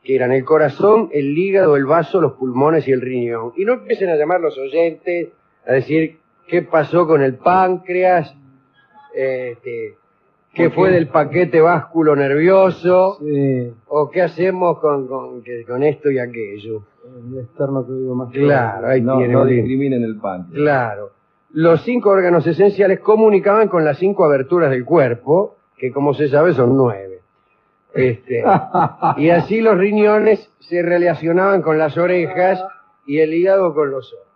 que eran el corazón, el hígado, el vaso, los pulmones y el riñón. Y no empiecen a llamar los oyentes a decir qué pasó con el páncreas, qué fue del paquete vasculo nervioso, Sí, o qué hacemos con esto y aquello. el externo que digo más. Claro, ahí No, tiene no un link. discriminen el páncreas. Claro. Los 5 órganos esenciales comunicaban con las 5 aberturas del cuerpo, que como se sabe son 9. Y así los riñones se relacionaban con las orejas y el hígado con los ojos.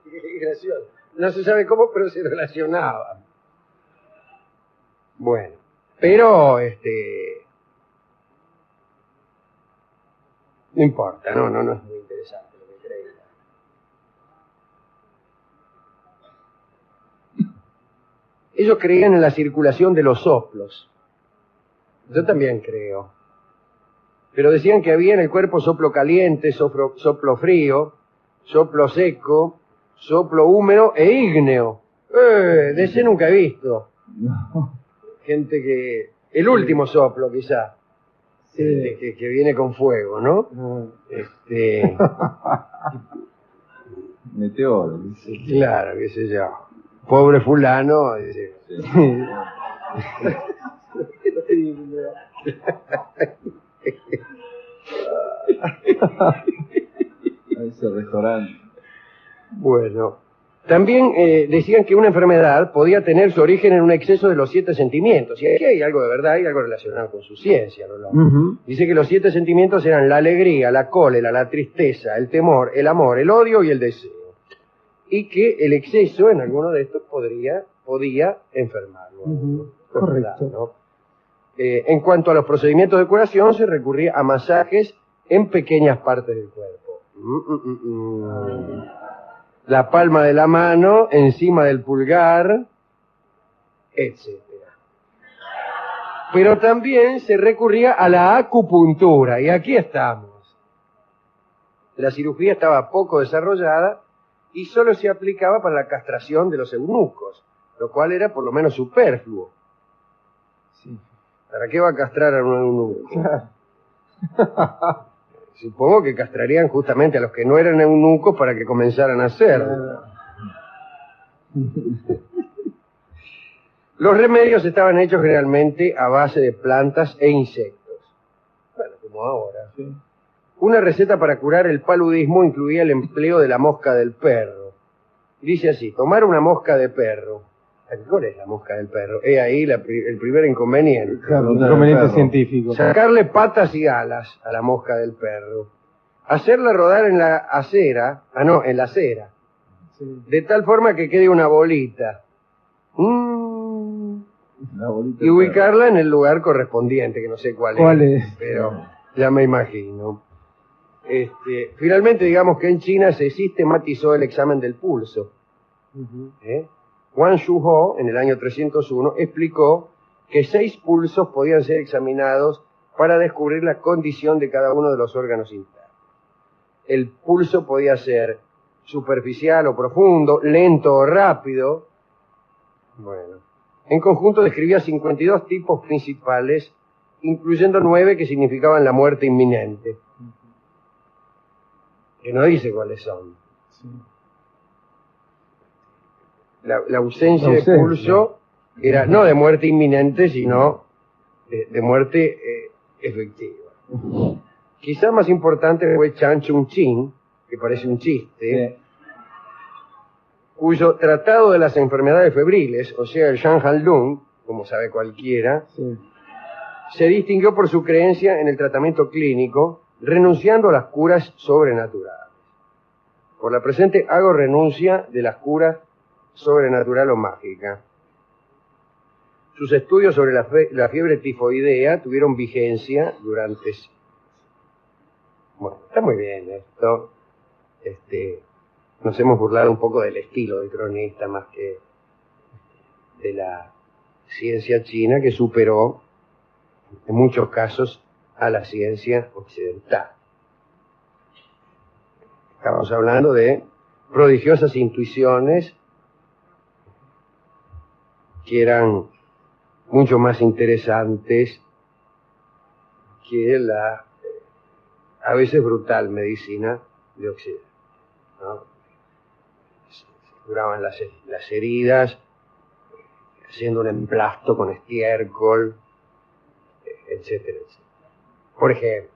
Qué gracioso. No se sabe cómo, pero se relacionaban. Bueno, pero no importa, no es muy interesante lo que creía. Ellos creían en la circulación de los soplos. Yo también creo. Pero decían que había en el cuerpo soplo caliente, soplo frío, soplo seco, soplo húmedo e ígneo. De ese nunca he visto. Gente que... El último soplo, quizá. Sí. Que viene con fuego, ¿no? Meteoro. Claro, qué sé yo. Pobre fulano. Dice. A ese restaurante. Bueno, también decían que una enfermedad podía tener su origen en un exceso de los 7 sentimientos. Y aquí hay algo de verdad, hay algo relacionado con su ciencia, ¿no? Dice que los 7 sentimientos eran la alegría, la cólera, la tristeza, el temor, el amor, el odio y el deseo. Y que el exceso en alguno de estos podía enfermarlo. Correcto. ¿no? En cuanto a los procedimientos de curación, se recurría a masajes en pequeñas partes del cuerpo. La palma de la mano, encima del pulgar, etc. Pero también se recurría a la acupuntura, y aquí estamos. La cirugía estaba poco desarrollada y solo se aplicaba para la castración de los eunucos, lo cual era por lo menos superfluo. Sí. ¿Para qué va a castrar a un eunuco? Supongo que castrarían justamente a los que no eran eunucos para que comenzaran a hacerlo. Los remedios estaban hechos generalmente a base de plantas e insectos. Bueno, como ahora. Sí. Una receta para curar el paludismo incluía el empleo de la mosca del perro. Dice así: tomar una mosca de perro. ¿Cuál es la mosca del perro? He ahí el primer inconveniente. Claro, un inconveniente científico. Sacarle patas y alas a la mosca del perro. Hacerla rodar en la acera, en la acera, Sí. de tal forma que quede una bolita. La bolita y de ubicarla en el lugar correspondiente, que no sé cuál es, pero ya me imagino. Finalmente, digamos que en China se sistematizó el examen del pulso. Wang Shuho, en el año 301, explicó que 6 pulsos podían ser examinados para descubrir la condición de cada uno de los órganos internos. El pulso podía ser superficial o profundo, lento o rápido. Bueno, en conjunto describía 52 tipos principales, incluyendo 9 que significaban la muerte inminente. Que no dice cuáles son. La ausencia de pulso era no de muerte inminente, sino de muerte efectiva. Quizá más importante fue Chan Chung Chin, que parece un chiste, cuyo tratado de las enfermedades febriles, o sea, el Shan Han Lung, como sabe cualquiera, se distinguió por su creencia en el tratamiento clínico, renunciando a las curas sobrenaturales. Por la presente hago renuncia de las curas sobrenatural o mágica. Sus estudios sobre la fiebre tifoidea tuvieron vigencia durante... Bueno, está muy bien esto. Nos hemos burlado un poco del estilo del cronista más que de la ciencia china, que superó en muchos casos a la ciencia occidental. Estamos hablando de prodigiosas intuiciones que eran mucho más interesantes que la a veces brutal medicina de Occidente, ¿no? Se curaban las heridas haciendo un emplasto con estiércol, etcétera, etcétera. Por ejemplo,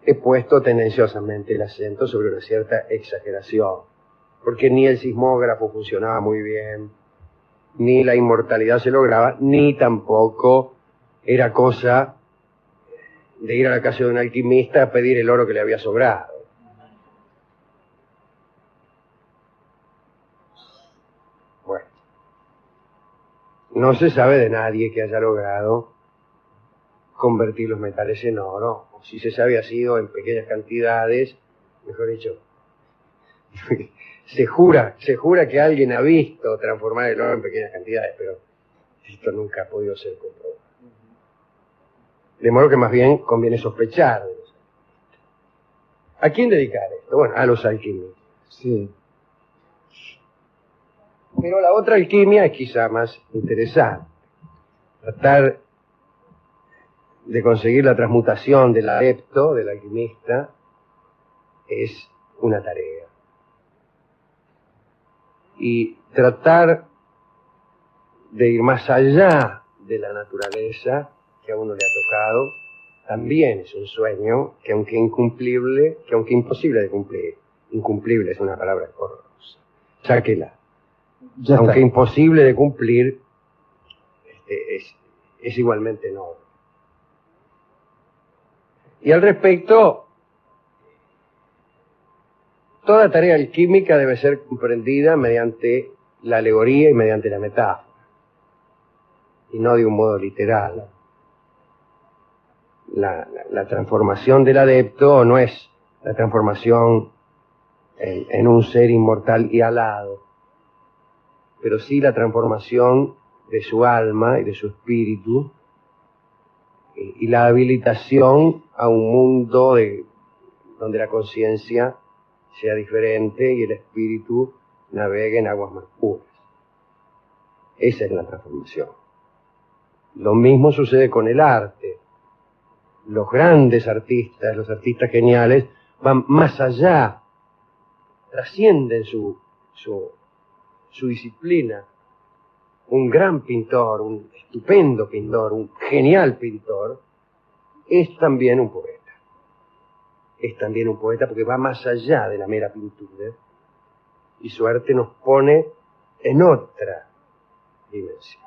he puesto tendenciosamente el acento sobre una cierta exageración, porque ni el sismógrafo funcionaba muy bien, ni la inmortalidad se lograba, ni tampoco era cosa de ir a la casa de un alquimista a pedir el oro que le había sobrado. Bueno, no se sabe de nadie que haya logrado convertir los metales en oro, o si se sabe ha sido en pequeñas cantidades, mejor dicho, se jura que alguien ha visto transformar el oro en pequeñas cantidades, pero esto nunca ha podido ser comprobado. De modo que más bien conviene sospechar de los alquimistas. ¿A quién dedicar esto? Bueno, a los alquimistas. Sí. Pero la otra alquimia es quizá más interesante. Tratar de conseguir la transmutación del adepto, del alquimista, es una tarea. Y tratar de ir más allá de la naturaleza que a uno le ha tocado, también es un sueño que aunque incumplible, que aunque imposible de cumplir, incumplible es una palabra horrorosa, sáquela. Aunque imposible de cumplir, es igualmente noble. Y al respecto, toda tarea alquímica debe ser comprendida mediante la alegoría y mediante la metáfora, y no de un modo literal. La transformación del adepto no es la transformación en un ser inmortal y alado, pero sí la transformación de su alma y de su espíritu, y la habilitación a un mundo donde la conciencia sea diferente y el espíritu navegue en aguas más puras. Esa es la transformación. Lo mismo sucede con el arte. Los grandes artistas, los artistas geniales, van más allá, trascienden su disciplina. Un gran pintor, un estupendo pintor, un genial pintor, es también un poeta. Es también un poeta porque va más allá de la mera pintura, y su arte nos pone en otra dimensión.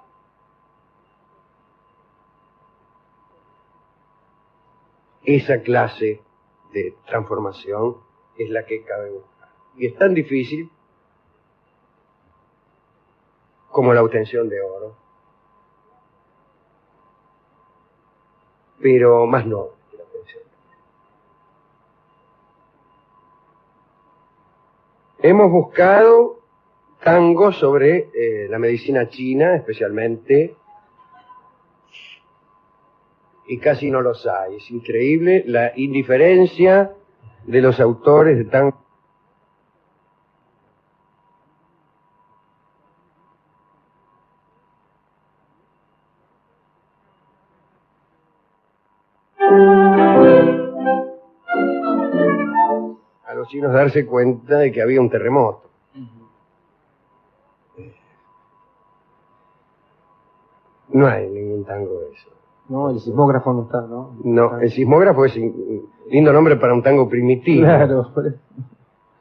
Esa clase de transformación es la que cabe buscar. y es tan difícil como la obtención de oro, pero más noble que la obtención. Hemos buscado tangos sobre la medicina china, especialmente, y casi no los hay. Es increíble la indiferencia de los autores de tango. A los chinos darse cuenta de que había un terremoto. No hay ningún tango de eso. No, el sismógrafo no está, ¿no? No, el sismógrafo es un lindo nombre para un tango primitivo. Claro, por eso.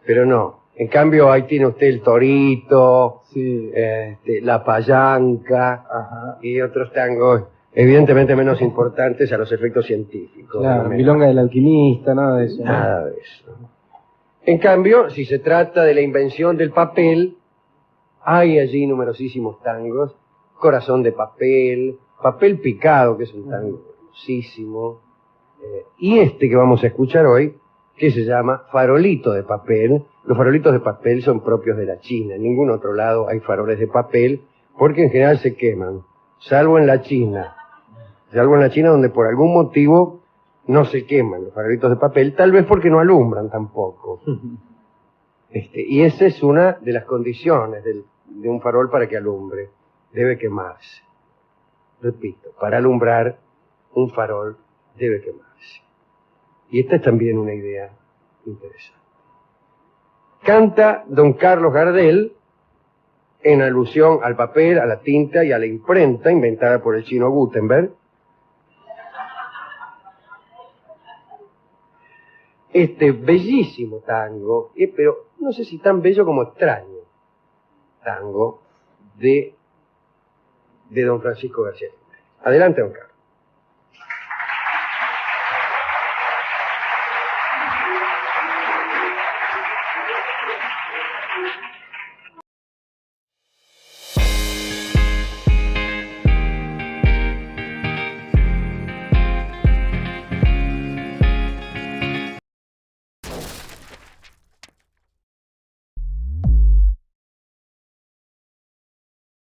Pero no. En cambio, ahí tiene usted el torito, Sí. la payanca Ajá. y otros tangos evidentemente menos importantes a los efectos científicos. Claro, ¿no? Milonga del alquimista, nada de eso. ¿no? Nada de eso. En cambio, si se trata de la invención del papel, hay allí numerosísimos tangos. Corazón de papel, Papel picado, que es un tango hermosísimo, y este que vamos a escuchar hoy, que se llama Farolito de papel. Los farolitos de papel son propios de la China. En ningún otro lado hay faroles de papel, porque en general se queman, salvo en la China. Salvo en la China, donde por algún motivo no se queman los farolitos de papel, tal vez porque no alumbran tampoco. Y esa es una de las condiciones de un farol para que alumbre. Debe quemarse. Repito, para alumbrar un farol debe quemarse. Y esta es también una idea interesante. Canta don Carlos Gardel en alusión al papel, a la tinta y a la imprenta inventada por el chino Gutenberg. Este bellísimo tango, pero no sé si tan bello como extraño, tango de don Francisco García Jiménez. Adelante, don Carlos.